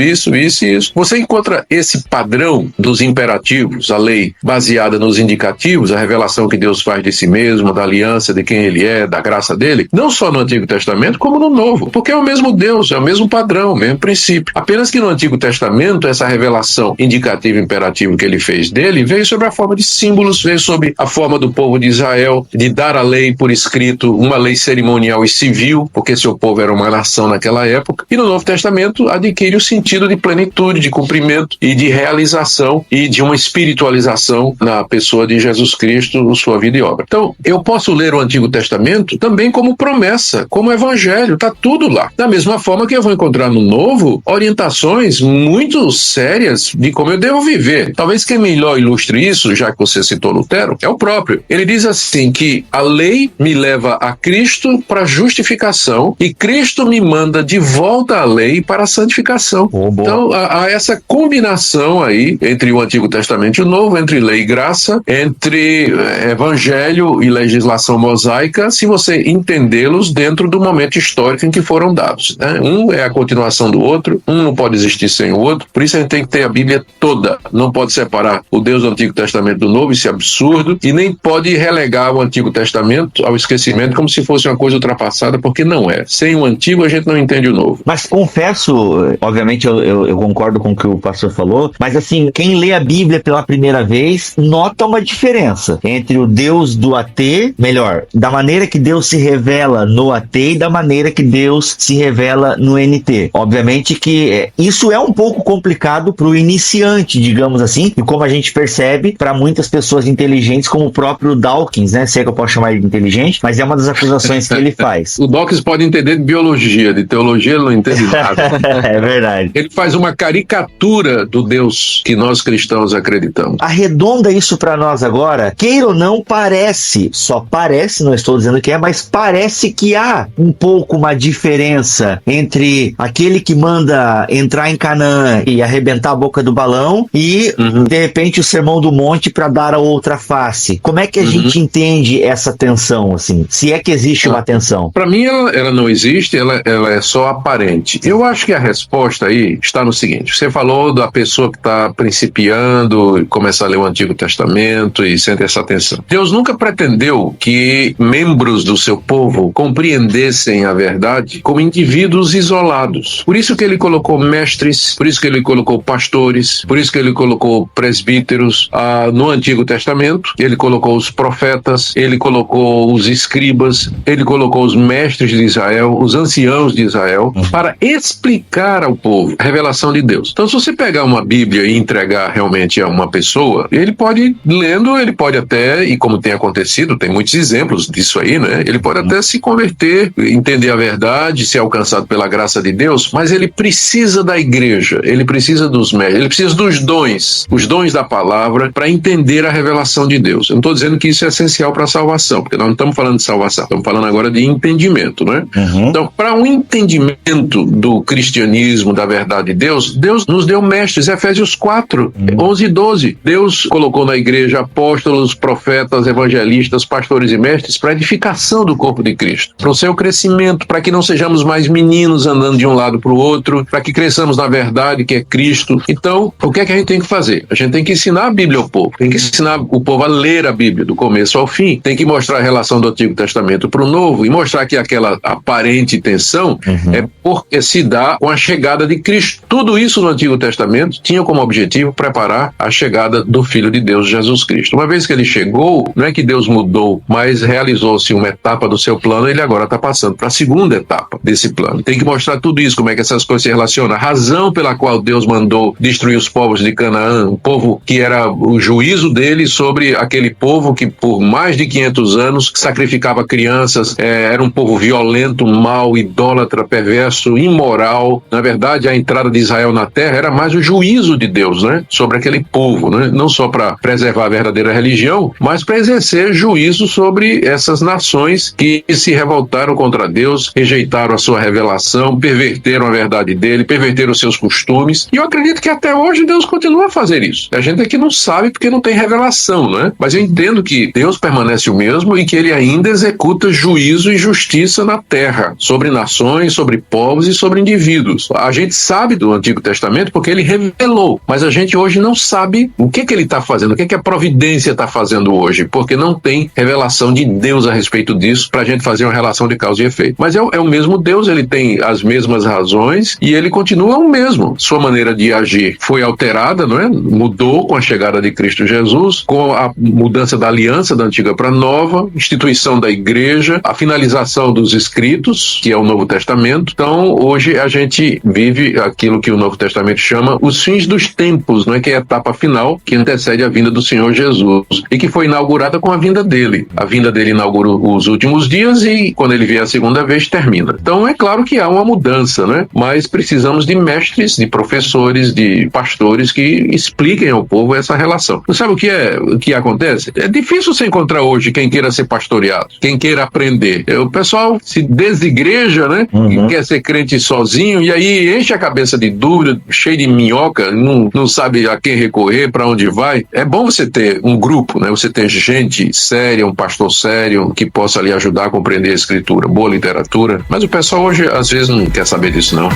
Você encontra esse padrão dos imperativos, a lei baseada nos indicativos, a revelação que Deus faz de si mesmo, da aliança de quem ele é, da graça dele, não só no Antigo Testamento, como no Novo, porque é o mesmo Deus, é o mesmo padrão, o mesmo princípio. Apenas que no Antigo Testamento, essa revelação indicativa e imperativa que ele fez dele, veio sobre a forma de símbolos, veio sobre a forma do povo de Israel, de dar a lei por escrito, uma lei cerimonial e civil, porque seu povo era uma nação naquela época, e no Novo Testamento adquire o sentido de plenitude, de cumprimento e de realização e de uma espiritualização na pessoa de Jesus Cristo, sua vida e obra. Então, eu posso ler o Antigo Testamento também como promessa, como evangelho, está tudo lá. Da mesma forma que eu vou encontrar no Novo orientações muito sérias de como eu devo viver. Talvez quem melhor ilustre isso, já que você citou Lutero, é o próprio. Ele diz assim que a lei me leva a Cristo para justificação e Cristo me manda de volta à lei para a santificação. Então, há essa combinação aí entre o Antigo Testamento e o Novo, entre lei e graça, entre evangelho e legislação mosaica, se você entendê-los dentro do momento histórico em que foram dados, né? Um é a continuação do outro, um não pode existir sem o outro, por isso a gente tem que ter a Bíblia toda, não pode separar o Deus do Antigo Testamento do Novo, isso é absurdo, e nem pode relegar o Antigo Testamento ao esquecimento como se fosse uma coisa ultrapassada, porque não é. Sem o Antigo a gente não entende o Novo. Mas confesso, obviamente eu concordo com o que o pastor falou, mas assim, quem lê a Bíblia pela primeira vez nota uma diferença entre o Deus do AT, melhor, da maneira que Deus se revela no AT e da maneira que Deus se revela no NT. Obviamente que isso é um pouco complicado para o iniciante, digamos assim, e como a gente percebe, para muitas pessoas inteligentes, como o próprio Dawkins, né? Sei que eu posso chamar ele de inteligente, mas é uma das acusações que ele faz. O Dawkins pode entender de biologia, de teologia ele não entende nada. É verdade. Ele faz uma caricatura do Deus que nós cristãos acreditamos. Arredonda isso para nós agora, queira ou não, parece, só parece, não estou dizendo que é, mas parece que há um pouco uma diferença entre aquele que manda entrar em Canaã e arrebentar a boca do balão e, de repente, o Sermão do Monte para dar a outra face. Como é que a gente entende essa tensão, assim? Se é que existe uma tensão? Para mim, mim ela não existe, ela é só aparente. Eu acho que a resposta aí está no seguinte: você falou da pessoa que está principiando e começa a ler o Antigo Testamento e sente essa atenção. Deus nunca pretendeu que membros do seu povo compreendessem a verdade como indivíduos isolados. Por isso que ele colocou mestres, por isso que ele colocou pastores, por isso que ele colocou presbíteros no Antigo Testamento. Ele colocou os profetas, ele colocou os escribas, ele colocou os mestres de Israel, os anciãos de Israel, para explicar ao povo a revelação de Deus. Então, se você pegar uma Bíblia e entregar realmente a uma pessoa, ele pode, lendo, ele pode até, e como tem acontecido, tem muitos exemplos disso aí, né? Ele pode até se converter, entender a verdade, ser alcançado pela graça de Deus, mas ele precisa da igreja, ele precisa dos mestres, ele precisa dos dons, os dons da palavra, para entender a revelação de Deus. Eu não estou dizendo que isso é essencial para a salvação, porque nós não estamos falando de salvação, estamos falando agora de entendimento, né? Então, para um entendimento do cristianismo, da verdade de Deus, Deus nos deu mestres. Efésios 4, 11 e 12. Deus colocou na igreja apóstolos, profetas, evangelistas, pastores e mestres para edificação do corpo de Cristo, para o seu crescimento, para que não sejamos mais meninos andando de um lado para o outro, para que cresçamos na verdade que é Cristo. Então, o que é que a gente tem que fazer? A gente tem que ensinar a Bíblia ao povo, tem que ensinar o povo a ler a Bíblia do começo ao fim, tem que mostrar a relação do Antigo Testamento para o Novo e mostrar que aquela aparente tensão é porque se dá com a chegada de Cristo. Tudo isso no Antigo Testamento tinha como objetivo preparar a chegada do Filho de Deus, Jesus Cristo. Uma vez que ele chegou, não é que Deus mudou, mas realizou-se uma etapa do seu plano, ele agora está passando para a segunda etapa desse plano. Tem que mostrar tudo isso, como é que essas coisas se relacionam, a razão pela qual Deus mandou destruir os povos de Canaã, um povo que era o juízo dele sobre aquele povo que por mais de 500 anos sacrificava crianças, era um povo violento, mau, idólatra, perverso, imoral. Na verdade, a entrada de Israel na terra era mais o juízo de Deus, né, sobre aquele povo, né, não só para preservar a verdadeira religião, mas para exercer juízo sobre essas nações que se revoltaram contra Deus, rejeitaram a sua revelação, perverteram a verdade dele, perverteram os seus costumes. E eu acredito que até hoje Deus continua a fazer isso. A gente aqui não sabe porque não tem revelação, né? Mas eu entendo que Deus permanece o mesmo e que ele ainda executa juízo e justiça na terra, sobre nações, sobre povos e sobre indivíduos. A gente sabe do Antigo Testamento porque ele revelou, mas a gente hoje não sabe o que ele está fazendo, o que a providência está fazendo hoje, porque não tem revelação de Deus a respeito disso para a gente fazer uma relação de causa e efeito. Mas é o mesmo Deus, ele tem as mesmas razões e ele continua o mesmo. Sua maneira de agir foi alterada, não é? Mudou com a chegada de Cristo Jesus, com a mudança da aliança da antiga para a nova, instituição da igreja, a finalização dos escritos, que é o Novo Testamento. Então, hoje a gente vive aquilo que o Novo Testamento chama os fins dos tempos, não é? Que é a etapa final que antecede a vinda do Senhor Jesus e que foi inaugurada com a vinda dele. A vinda dele inaugura os últimos dias e quando ele vier a segunda vez termina. Então, é claro que há uma mudança, né? Mas precisamos de mestres, de professores, de pastores que expliquem ao povo essa relação. Você sabe o que acontece? É difícil você encontrar hoje quem queira ser pastoreado, quem queira aprender. O pessoal se desigreja, né? E quer ser crente sozinho e aí enche a cabeça de dúvida, cheio de minhoca, não sabe a quem recorrer, para onde vai. É bom você ter um grupo, né? Você ter gente séria, um pastor sério que possa lhe ajudar a compreender a escritura, boa literatura. Mas o pessoal hoje às vezes não quer saber disso, não.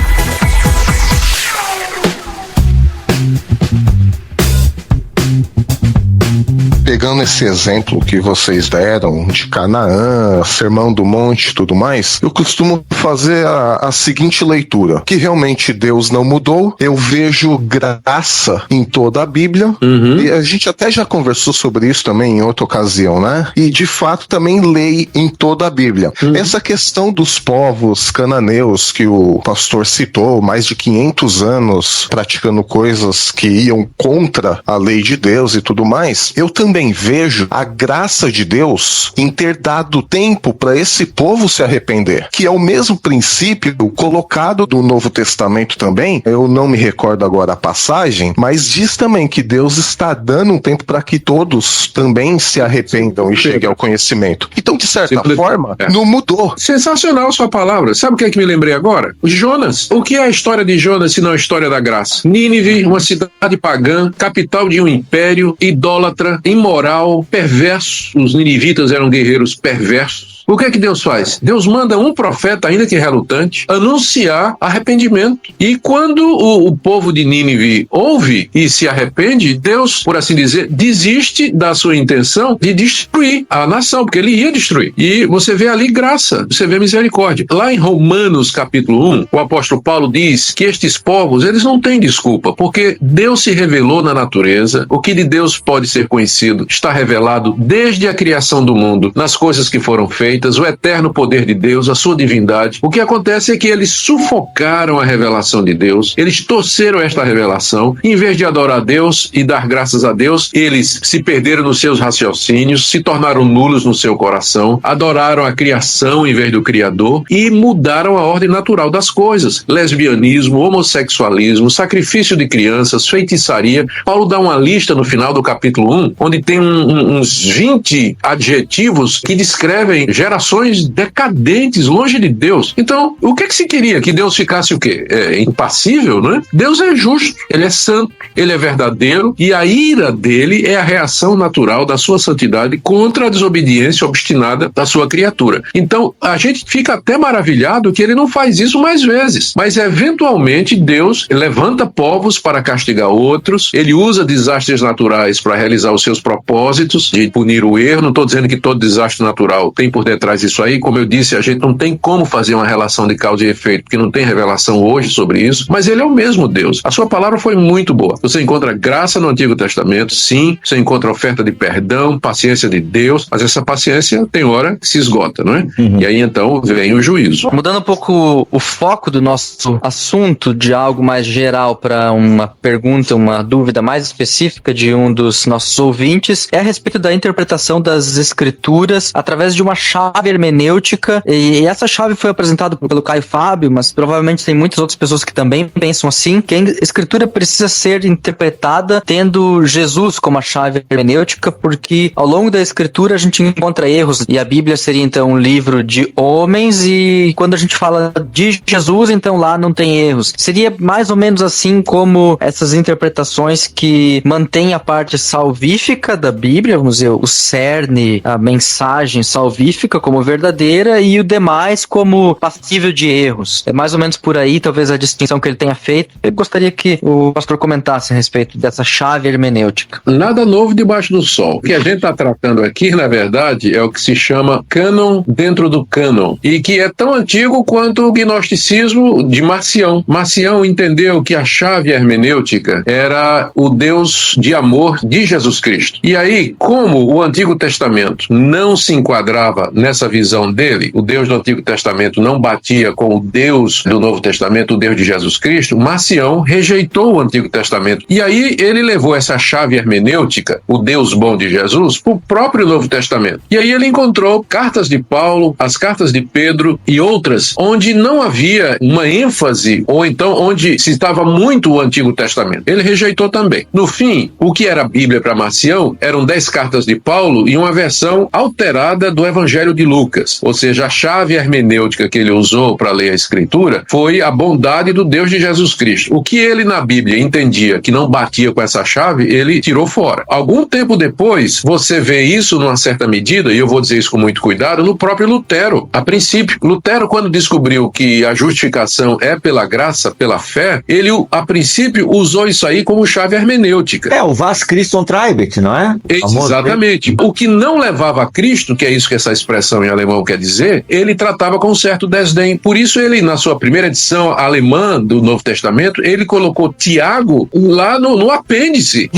Pegando esse exemplo que vocês deram de Canaã, Sermão do Monte e tudo mais, eu costumo fazer a seguinte leitura, que realmente Deus não mudou, eu vejo graça em toda a Bíblia, e a gente até já conversou sobre isso também em outra ocasião, né? E de fato também lei em toda a Bíblia. Essa questão dos povos cananeus que o pastor citou, mais de 500 anos praticando coisas que iam contra a lei de Deus e tudo mais, eu também vejo a graça de Deus em ter dado tempo para esse povo se arrepender, que é o mesmo princípio colocado do Novo Testamento também. Eu não me recordo agora a passagem, mas diz também que Deus está dando um tempo para que todos também se arrependam e cheguem ao conhecimento. Então, de certa forma, não mudou. Sensacional sua palavra. Sabe o que é que me lembrei agora? O Jonas. O que é a história de Jonas se não a história da graça? Nínive, uma cidade pagã, capital de um império, idólatra, imoral, imoral, perverso. Os ninivitas eram guerreiros perversos. O que é que Deus faz? Deus manda um profeta, ainda que relutante, anunciar arrependimento. E quando o povo de Nínive ouve e se arrepende, Deus, por assim dizer, desiste da sua intenção de destruir a nação, porque ele ia destruir. E você vê ali graça, você vê misericórdia. Lá em Romanos capítulo 1, o apóstolo Paulo diz que estes povos, eles não têm desculpa, porque Deus se revelou na natureza. O que de Deus pode ser conhecido está revelado desde a criação do mundo, nas coisas que foram feitas, o eterno poder de Deus, a sua divindade. O que acontece é que eles sufocaram a revelação de Deus, eles torceram esta revelação, em vez de adorar a Deus e dar graças a Deus, eles se perderam nos seus raciocínios, se tornaram nulos no seu coração, adoraram a criação em vez do Criador e mudaram a ordem natural das coisas. Lesbianismo, homossexualismo, sacrifício de crianças, feitiçaria. Paulo dá uma lista no final do capítulo 1, onde tem uns 20 adjetivos que descrevem gerações decadentes, longe de Deus. Então, o que se queria? Que Deus ficasse o quê? Impassível, não é? Deus é justo, ele é santo, ele é verdadeiro, e a ira dele é a reação natural da sua santidade contra a desobediência obstinada da sua criatura. Então, a gente fica até maravilhado que ele não faz isso mais vezes, mas eventualmente Deus levanta povos para castigar outros, ele usa desastres naturais para realizar os seus propósitos de punir o erro. Não estou dizendo que todo desastre natural tem por detrás disso aí, como eu disse, a gente não tem como fazer uma relação de causa e efeito, porque não tem revelação hoje sobre isso, mas ele é o mesmo Deus. A sua palavra foi muito boa. Você encontra graça no Antigo Testamento, sim, você encontra oferta de perdão, paciência de Deus, mas essa paciência tem hora que se esgota, não é? E aí então vem o juízo. Mudando um pouco o foco do nosso assunto de algo mais geral para uma pergunta, uma dúvida mais específica de um dos nossos ouvintes, é a respeito da interpretação das escrituras através de uma chave hermenêutica, e essa chave foi apresentada pelo Caio Fábio, mas provavelmente tem muitas outras pessoas que também pensam assim, que a escritura precisa ser interpretada tendo Jesus como a chave hermenêutica, porque ao longo da escritura a gente encontra erros, e a Bíblia seria então um livro de homens, e quando a gente fala de Jesus, então lá não tem erros. Seria mais ou menos assim como essas interpretações que mantêm a parte salvífica da Bíblia, vamos dizer, o cerne, a mensagem salvífica como verdadeira e o demais como passível de erros. É mais ou menos por aí, talvez, a distinção que ele tenha feito. Eu gostaria que o pastor comentasse a respeito dessa chave hermenêutica. Nada novo debaixo do sol. O que a gente está tratando aqui, na verdade, é o que se chama cânon dentro do cânon, e que é tão antigo quanto o gnosticismo de Marcião. Marcião entendeu que a chave hermenêutica era o Deus de amor de Jesus Cristo. E aí, como o Antigo Testamento não se enquadrava nessa visão dele, o Deus do Antigo Testamento não batia com o Deus do Novo Testamento, o Deus de Jesus Cristo, Marcião rejeitou o Antigo Testamento. E aí ele levou essa chave hermenêutica, o Deus bom de Jesus, para o próprio Novo Testamento. E aí ele encontrou cartas de Paulo, as cartas de Pedro e outras, onde não havia uma ênfase, ou então onde citava muito o Antigo Testamento. Ele rejeitou também. No fim, o que era a Bíblia para Marcião eram 10 cartas de Paulo e uma versão alterada do Evangelho de Lucas. Ou seja, a chave hermenêutica que ele usou para ler a Escritura foi a bondade do Deus de Jesus Cristo. O que ele na Bíblia entendia que não batia com essa chave, ele tirou fora. Algum tempo depois, você vê isso numa certa medida, e eu vou dizer isso com muito cuidado, no próprio Lutero. A princípio, Lutero, quando descobriu que a justificação é pela graça, pela fé, ele, a princípio, usou isso aí como chave hermenêutica. É, o vas Christum traebit, não é? Exatamente. O que não levava a Cristo, que é isso que essa expressão em alemão quer dizer, ele tratava com certo desdém. Por isso ele, na sua primeira edição alemã do Novo Testamento, ele colocou Tiago lá no apêndice,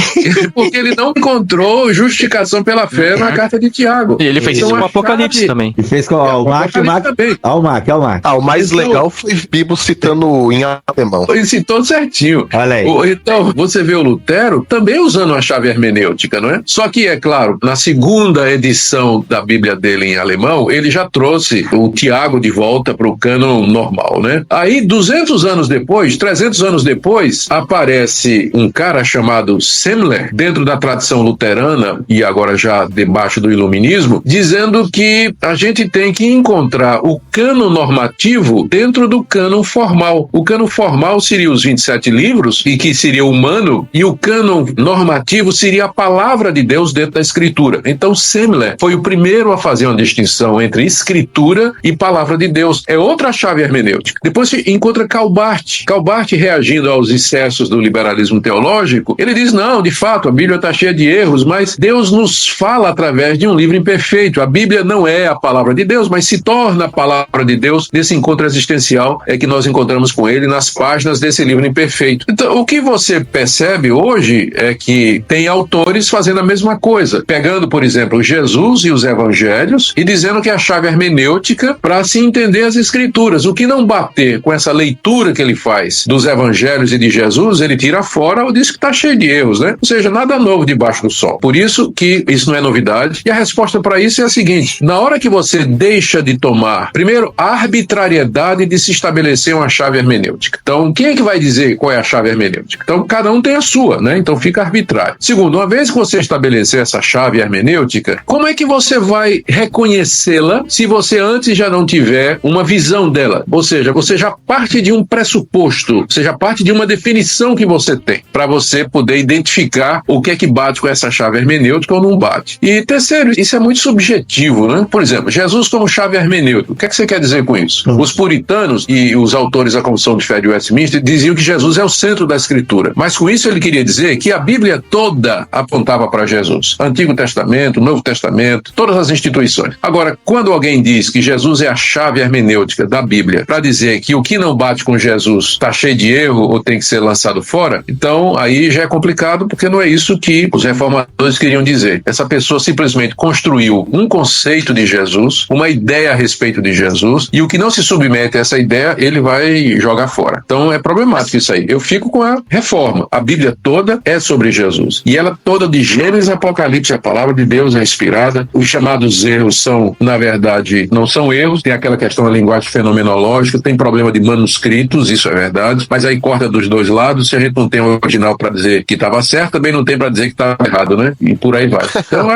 porque ele não encontrou justificação pela fé na carta de Tiago. E ele fez Então, isso com o a Apocalipse chave- também. E fez com o Mac. Ó, o Mac. O mais legal foi Bibo citando em alemão. Ele citou certinho. Olha aí. Então, você vê o Lutero também usando uma chave hermenêutica, não é? Só que, é claro, na segunda edição da Bíblia dele em alemão, ele já trouxe o Tiago de volta para o cânon normal, né? Aí, 200 anos depois, 300 anos depois, aparece um cara chamado Semler, dentro da tradição luterana, e agora já debaixo do iluminismo, dizendo que a gente tem que encontrar o cânon normativo dentro do cânon formal. O cânon formal seria os 27 livros, e que seria humano, e o cânon normativo seria a palavra palavra de Deus dentro da Escritura. Então Semler foi o primeiro a fazer uma distinção entre Escritura e palavra de Deus. É outra chave hermenêutica. Depois se encontra Karl Barth. Karl Barth, reagindo aos excessos do liberalismo teológico, ele diz, não, de fato, a Bíblia está cheia de erros, mas Deus nos fala através de um livro imperfeito. A Bíblia não é a palavra de Deus, mas se torna a palavra de Deus nesse encontro existencial que nós encontramos com ele nas páginas desse livro imperfeito. Então, o que você percebe hoje é que tem autores fazendo a mesma coisa, pegando, por exemplo, Jesus e os evangelhos e dizendo que é a chave hermenêutica para se entender as Escrituras. O que não bater com essa leitura que ele faz dos evangelhos e de Jesus, ele tira fora ou diz que está cheio de erros, né? Ou seja, nada novo debaixo do sol. Por isso que isso não é novidade. E a resposta para isso é a seguinte: na hora que você deixa de tomar, primeiro, a arbitrariedade de se estabelecer uma chave hermenêutica. Então, quem é que vai dizer qual é a chave hermenêutica? Então, cada um tem a sua, né? Então, fica arbitrário. Segundo, uma vez que você estabelecer essa chave hermenêutica, como é que você vai reconhecê-la se você antes já não tiver uma visão dela? Ou seja, você já parte de um pressuposto, você já parte de uma definição que você tem, para você poder identificar o que é que bate com essa chave hermenêutica ou não bate. E terceiro, isso é muito subjetivo, né? Por exemplo, Jesus como chave hermenêutica. O que é que você quer dizer com isso? Os puritanos e os autores da Confissão de Fé de Westminster diziam que Jesus é o centro da Escritura. Mas com isso ele queria dizer que a Bíblia toda apontava para Jesus. Antigo Testamento, Novo Testamento, todas as instituições. Agora, quando alguém diz que Jesus é a chave hermenêutica da Bíblia para dizer que o que não bate com Jesus está cheio de erro ou tem que ser lançado fora, então aí já é complicado, porque não é isso que os reformadores queriam dizer. Essa pessoa simplesmente construiu um conceito de Jesus, uma ideia a respeito de Jesus, e o que não se submete a essa ideia, ele vai jogar fora. Então é problemático isso aí. Eu fico com a reforma. A Bíblia toda é sobre Jesus. E ela toda, de Gênesis a Apocalipse, a palavra de Deus é inspirada. Os chamados erros são, na verdade, não são erros. Tem aquela questão da linguagem fenomenológica, tem problema de manuscritos, isso é verdade, mas aí corta dos dois lados. Se a gente não tem o original para dizer que estava certo, também não tem para dizer que estava errado, né? E por aí vai. Então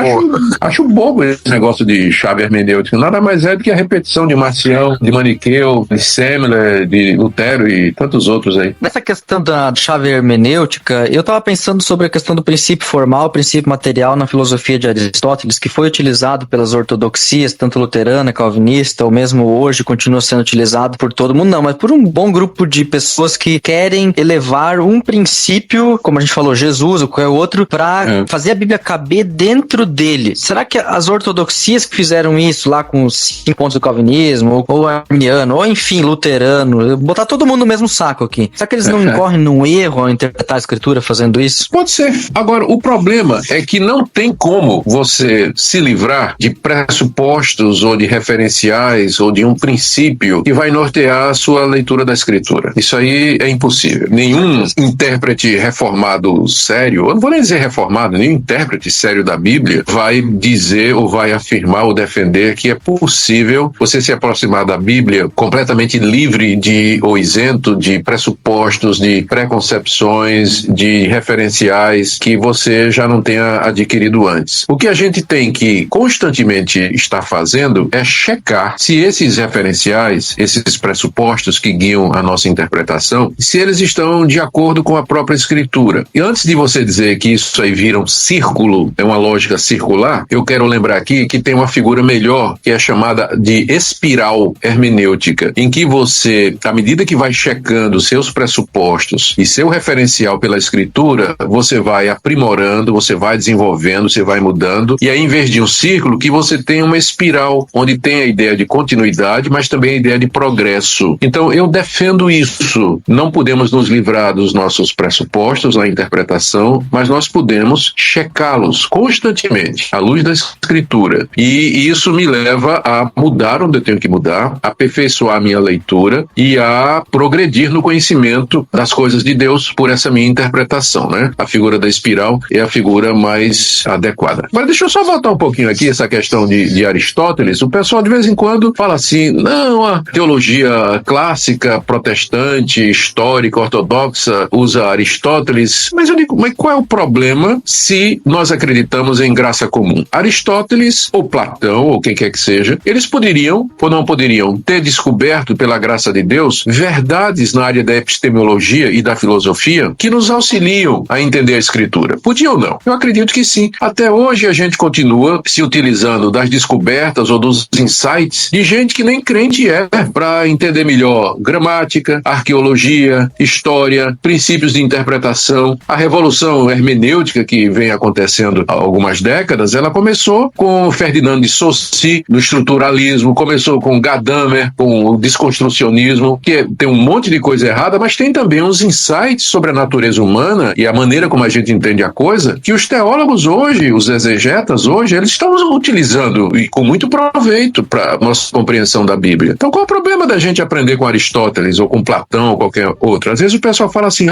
acho bobo esse negócio de chave hermenêutica. Nada mais é do que a repetição de Marcião, de Maniqueu, de Semler, de Lutero e tantos outros aí. Nessa questão da chave hermenêutica, eu estava pensando sobre a questão do princípio formal, princípio material na filosofia de Aristóteles, que foi utilizado pelas ortodoxias, tanto luterana, calvinista, ou mesmo hoje continua sendo utilizado por todo mundo, não, mas por um bom grupo de pessoas que querem elevar um princípio, como a gente falou, Jesus ou qualquer outro, para fazer a Bíblia caber dentro dele. Será que as ortodoxias que fizeram isso lá com os 5 pontos do calvinismo, ou arminiano, ou enfim, luterano, botar todo mundo no mesmo saco aqui, será que eles não incorrem num erro ao interpretar a Escritura fazendo isso? Pode ser. Agora, o problema é que não tem como você se livrar de pressupostos ou de referenciais ou de um princípio que vai nortear a sua leitura da Escritura. Isso aí é impossível. Nenhum intérprete reformado sério, eu não vou nem dizer reformado, nenhum intérprete sério da Bíblia vai dizer ou vai afirmar ou defender que é possível você se aproximar da Bíblia completamente livre de ou isento de pressupostos, de preconcepções, de referenciais que você já não tenha adquirido antes. O que a gente tem que constantemente estar fazendo é checar se esses referenciais, esses pressupostos que guiam a nossa interpretação, se eles estão de acordo com a própria Escritura. E antes de você dizer que isso aí vira um círculo, é uma lógica circular, eu quero lembrar aqui que tem uma figura melhor, que é chamada de espiral hermenêutica, em que você, à medida que vai checando seus pressupostos e seu referencial pela Escritura, você vai aprimorando, você vai desenvolvendo, você vai mudando, e aí em vez de um círculo, que você tem uma espiral, onde tem a ideia de continuidade, mas também a ideia de progresso. Então eu defendo isso. Não podemos nos livrar dos nossos pressupostos na interpretação, mas nós podemos checá-los constantemente à luz da Escritura. E isso me leva a mudar onde eu tenho que mudar, a aperfeiçoar a minha leitura e a progredir no conhecimento das coisas de Deus por essa minha interpretação, né? A figura da espiral é a figura mais adequada. Mas deixa eu só voltar um pouquinho aqui essa questão de Aristóteles. O pessoal de vez em quando fala assim, não, a teologia clássica, protestante, histórica, ortodoxa usa Aristóteles. Mas eu digo, mas qual é o problema se nós acreditamos em graça comum? Aristóteles ou Platão, ou quem quer que seja, eles poderiam ou não poderiam ter descoberto pela graça de Deus verdades na área da epistemologia e da filosofia que nos auxiliam a entender a Escritura. Podiam ou não? Eu Eu acredito que sim. Até hoje a gente continua se utilizando das descobertas ou dos insights de gente que nem crente é, para entender melhor gramática, arqueologia, história, princípios de interpretação. A revolução hermenêutica que vem acontecendo há algumas décadas, ela começou com Ferdinand de Saussure, no estruturalismo, começou com Gadamer, com o desconstrucionismo, que tem um monte de coisa errada, mas tem também uns insights sobre a natureza humana e a maneira como a gente entende a coisa, que os teólogos hoje, os exegetas hoje, eles estão utilizando e com muito proveito para nossa compreensão da Bíblia. Então qual é o problema da gente aprender com Aristóteles ou com Platão ou qualquer outro? Às vezes o pessoal fala assim,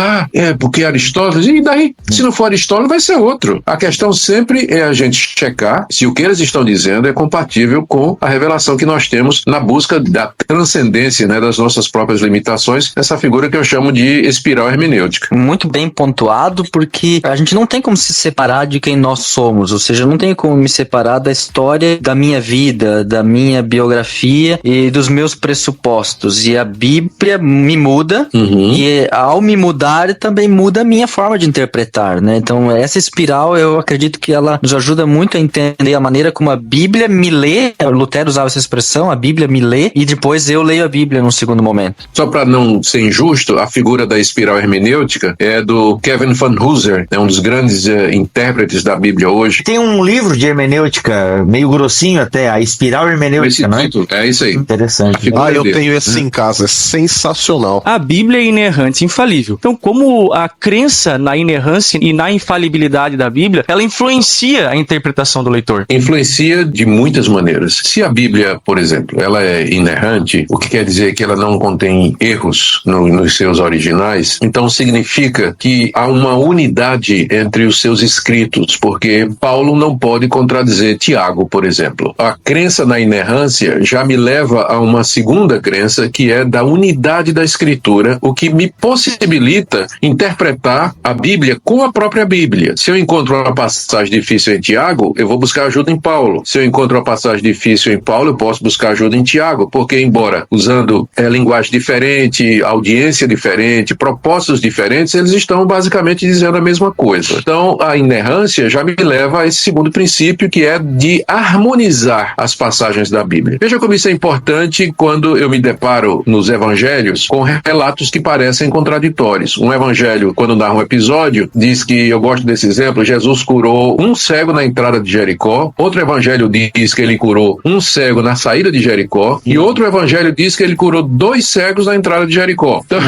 porque Aristóteles, e daí? Se não for Aristóteles, vai ser outro. A questão sempre é a gente checar se o que eles estão dizendo é compatível com a revelação que nós temos na busca da transcendência, né, das nossas próprias limitações, essa figura que eu chamo de espiral hermenêutica. Muito bem pontuado, porque a gente não tem como se separar de quem nós somos, ou seja, não tem como me separar da história da minha vida, da minha biografia e dos meus pressupostos. E a Bíblia me muda, e ao me mudar também muda a minha forma de interpretar, né? Então essa espiral, eu acredito que ela nos ajuda muito a entender a maneira como a Bíblia me lê. Lutero usava essa expressão, a Bíblia me lê, e depois eu leio a Bíblia num segundo momento. Só para não ser injusto, a figura da espiral hermenêutica é do Kevin Van Hooser, um dos grandes intérpretes da Bíblia hoje. Tem um livro de hermenêutica, meio grossinho até, a espiral hermenêutica, não é? É isso aí. Interessante. Eu tenho esse em casa, é sensacional. A Bíblia é inerrante, infalível. Então, como a crença na inerrância e na infalibilidade da Bíblia, ela influencia a interpretação do leitor? Influencia de muitas maneiras. Se a Bíblia, por exemplo, ela é inerrante, o que quer dizer que ela não contém erros nos seus originais, então significa que há uma unidade entre os seus escritos, porque Paulo não pode contradizer Tiago, por exemplo. A crença na inerrância já me leva a uma segunda crença, que é da unidade da Escritura, o que me possibilita interpretar a Bíblia com a própria Bíblia. Se eu encontro uma passagem difícil em Tiago, eu vou buscar ajuda em Paulo. Se eu encontro uma passagem difícil em Paulo, eu posso buscar ajuda em Tiago, porque embora usando linguagem diferente, audiência diferente, propósitos diferentes, eles estão basicamente dizendo a mesma coisa. Então, a inerrância já me leva a esse segundo princípio, que é de harmonizar as passagens da Bíblia. Veja como isso é importante quando eu me deparo nos evangelhos com relatos que parecem contraditórios. Um evangelho, quando narra um episódio, diz que, eu gosto desse exemplo, Jesus curou um cego na entrada de Jericó, outro evangelho diz que ele curou um cego na saída de Jericó, e outro evangelho diz que ele curou 2 cegos na entrada de Jericó. Então,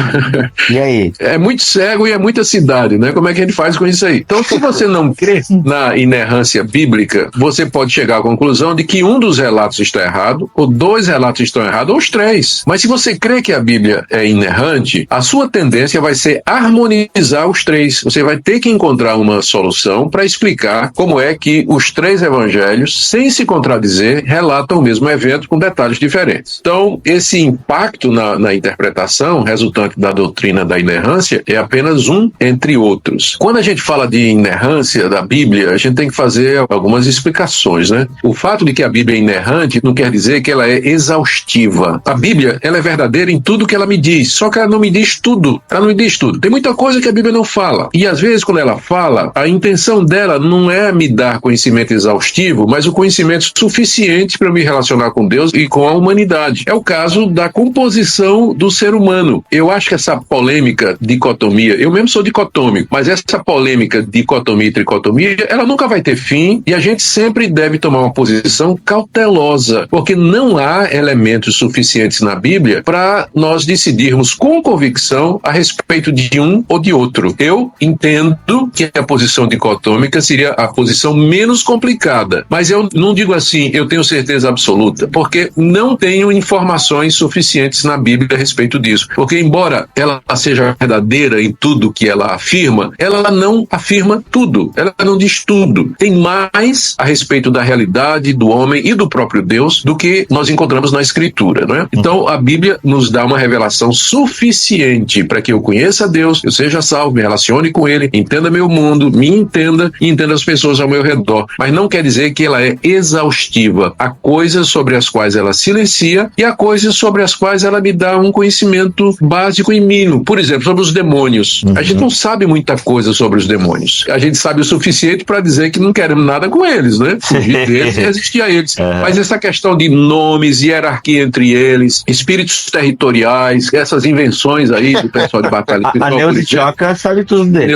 e aí? É muito cego e é muita cidade, né? Como é que a gente faz com isso aí? Então, se você não crê na inerrância bíblica, você pode chegar à conclusão de que um dos relatos está errado, ou 2 relatos estão errados, ou os 3. Mas se você crê que a Bíblia é inerrante, a sua tendência vai ser harmonizar os 3. Você vai ter que encontrar uma solução para explicar como é que os 3 evangelhos, sem se contradizer, relatam o mesmo evento com detalhes diferentes. Então, esse impacto na interpretação resultante da doutrina da inerrância é apenas um entre outros. Quando a gente fala de inerrância da Bíblia, a gente tem que fazer algumas explicações, né? O fato de que a Bíblia é inerrante não quer dizer que ela é exaustiva. A Bíblia, ela é verdadeira em tudo que ela me diz, só que ela não me diz tudo. Ela não me diz tudo. Tem muita coisa que a Bíblia não fala. E às vezes, quando ela fala, a intenção dela não é me dar conhecimento exaustivo, mas o conhecimento suficiente para me relacionar com Deus e com a humanidade. É o caso da composição do ser humano. Eu acho que essa polêmica dicotomia, eu mesmo sou dicotômico, mas essa polêmica dicotomia e tricotomia, ela nunca vai ter fim, e a gente sempre deve tomar uma posição cautelosa, porque não há elementos suficientes na Bíblia para nós decidirmos com convicção a respeito de um ou de outro. Eu entendo que a posição dicotômica seria a posição menos complicada, mas eu não digo assim, eu tenho certeza absoluta, porque não tenho informações suficientes na Bíblia a respeito disso. Porque embora ela seja verdadeira em tudo que ela afirma, ela não afirma tudo, ela não diz tudo. Tem mais a respeito da realidade do homem e do próprio Deus do que nós encontramos na Escritura, não é? Então a Bíblia nos dá uma revelação suficiente para que eu conheça Deus, eu seja salvo, me relacione com Ele, entenda meu mundo, me entenda e entenda as pessoas ao meu redor. Mas não quer dizer que ela é exaustiva. Há coisas sobre as quais ela silencia e há coisas sobre as quais ela me dá um conhecimento básico e mínimo. Por exemplo, sobre os demônios. A gente não sabe muita coisa sobre os demônios. A gente sabe o suficiente para dizer que não queremos nada com eles, né? Fugir deles e resistir a eles. Mas essa questão de nomes, hierarquia entre eles, espíritos territoriais, essas invenções aí do pessoal de batalha. A Neuza Tioca sabe tudo dele.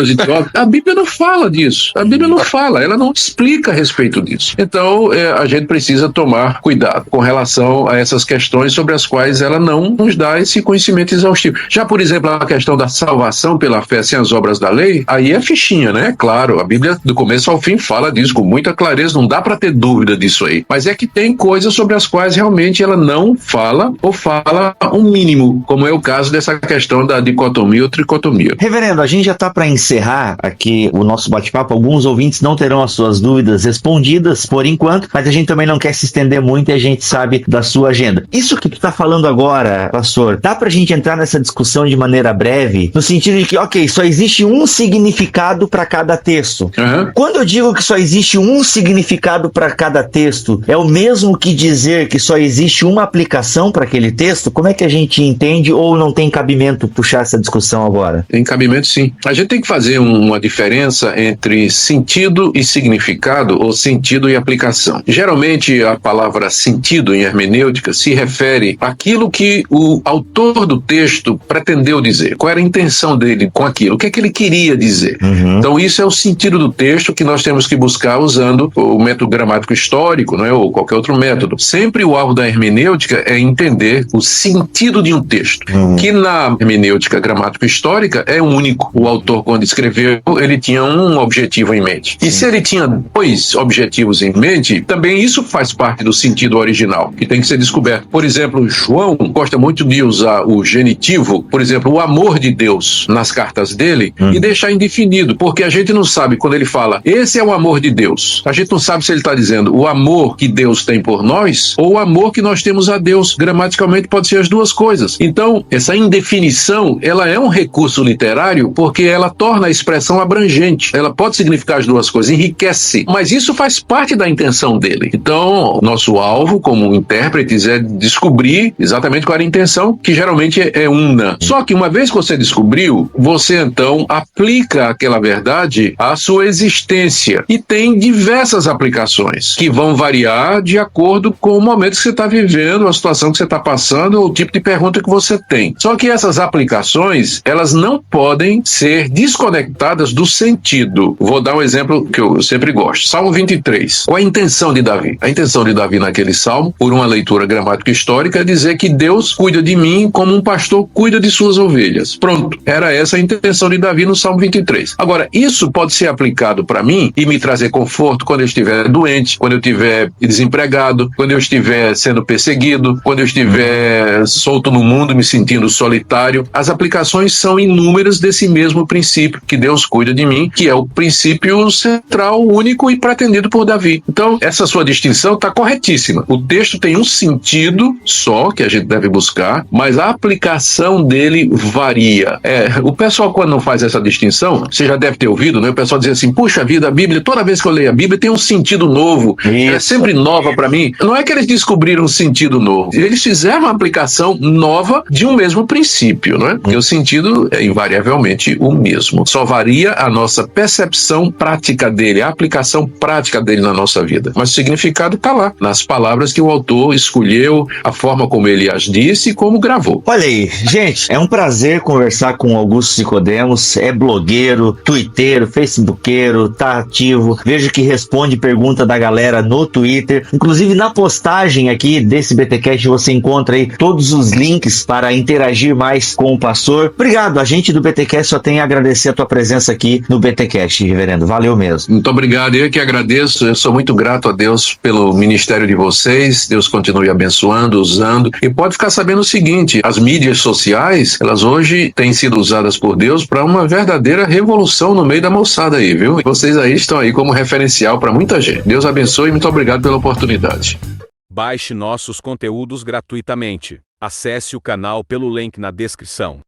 A Bíblia não fala disso. A Bíblia não fala, ela não explica a respeito disso. Então, a gente precisa tomar cuidado com relação a essas questões sobre as quais ela não nos dá esse conhecimento exaustivo. Já, por exemplo, a questão da salvação pela fé sem as obras da lei, aí é fichinha, né? Claro, a Bíblia do começo ao fim fala disso com muita clareza, não dá para ter dúvida disso aí. Mas é que tem coisas sobre as quais realmente ela não fala ou fala um mínimo, como é o caso dessa questão da dicotomia ou tricotomia. Reverendo, a gente já está para encerrar aqui o nosso bate-papo. Alguns ouvintes não terão as suas dúvidas respondidas por enquanto, mas a gente também não quer se estender muito e a gente sabe da sua agenda. Isso que tu está falando agora, pastor, dá pra gente entrar nessa discussão de maneira breve, no sentido de que, ok, só existe um significado para cada texto. Quando eu digo que só existe um significado para cada texto, é o mesmo que dizer que só existe uma aplicação para aquele texto? Como é que a gente entende, ou não tem cabimento puxar essa discussão agora? Tem cabimento, sim. A gente tem que fazer uma diferença entre sentido e significado, ou sentido e aplicação. Geralmente, a palavra sentido em hermenêutica se refere àquilo que o autor do texto pretendeu dizer. Qual era a intenção dele com aquilo? O que é que ele queria dizer? Então, isso é o sentido do texto que nós temos que buscar usando o método gramático histórico, não é? Ou qualquer outro método. Sempre o alvo da hermenêutica é entender o sentido de um texto, que na hermenêutica gramático histórica é único. O autor, quando escreveu, ele tinha um objetivo em mente. E se ele tinha dois objetivos em mente, também isso faz parte do sentido original, que tem que ser descoberto. Por exemplo, João gosta muito de usar o genitivo, por exemplo, o amor de Deus nas cartas dele, e deixar indefinido, porque a gente não sabe quando ele fala, esse é o amor de Deus. A gente não sabe se ele está dizendo o amor que Deus tem por nós, ou o amor que nós temos a Deus. Gramaticalmente pode ser as duas coisas. Então, essa indefinição, ela é um recurso literário, porque ela torna a expressão abrangente. Ela pode significar as duas coisas, enriquece. Mas isso faz parte da intenção dele. Então, nosso alvo, como intérpretes, é descobrir exatamente qual era a intenção, que geralmente é una. Só que uma vez que você descobriu, você então aplica aquela verdade à sua existência. E tem diversas aplicações, que vão variar de acordo com o momento que você está vivendo, a situação que você está passando, ou o tipo de pergunta que você tem. Só que essas aplicações, elas não podem ser desconectadas do sentido. Vou dar um exemplo que eu sempre gosto. Salmo 23. Qual a intenção de Davi? A intenção de Davi naquele salmo, por uma leitura gramática histórica, é dizer que Deus cuida de mim como um pastor cuida de suas ovelhas. Pronto. Era essa a intenção de Davi no Salmo 23. Agora, isso pode ser aplicado para mim e me trazer conforto quando eu estiver doente, quando eu estiver desempregado, quando eu estiver sendo perseguido, quando eu estiver solto no mundo, me sentindo solitário. As aplicações são inúmeras desse mesmo princípio, que Deus cuida de mim, que é o princípio central, único e pretendido por Davi. Então, essa sua distinção está corretíssima. O texto tem um sentido só, que a gente deve buscar, mas a aplicação dele varia. O pessoal, quando não faz essa distinção, você já deve ter ouvido, né? O pessoal diz assim, puxa vida, a Bíblia, toda vez que eu leio a Bíblia, tem um sentido novo. Ela é sempre nova para mim. Não é que eles descobriram um sentido novo. Eles fizeram uma aplicação nova de um mesmo princípio, não é? Porque o sentido é invariavelmente o mesmo. Só varia a nossa percepção prática dele, a aplicação prática dele na nossa vida. Mas o significado está lá, nas palavras que o autor escolheu, a forma como ele as disse e como gravou. Olha aí, gente, é um prazer conversar com Augusto Nicodemos. É blogueiro, twitteiro, facebookeiro, tá ativo. Vejo que responde pergunta da galera no Twitter. Inclusive, na postagem aqui desse BTcast você encontra aí todos os links para interagir mais com o pastor. Obrigado, a gente do BTcast só tem a agradecer a tua presença aqui no BTcast, reverendo. Valeu mesmo. Muito obrigado, eu que agradeço. Eu sou muito grato a Deus pelo ministério de vocês. Deus continue abençoando, usando. E pode ficar sabendo o seguinte, as mídias sociais, elas hoje têm sido usadas por Deus para uma verdadeira revolução no meio da moçada aí, viu? Vocês aí estão aí como referencial para muita gente. Deus abençoe e muito obrigado pela oportunidade. Baixe nossos conteúdos gratuitamente. Acesse o canal pelo link na descrição.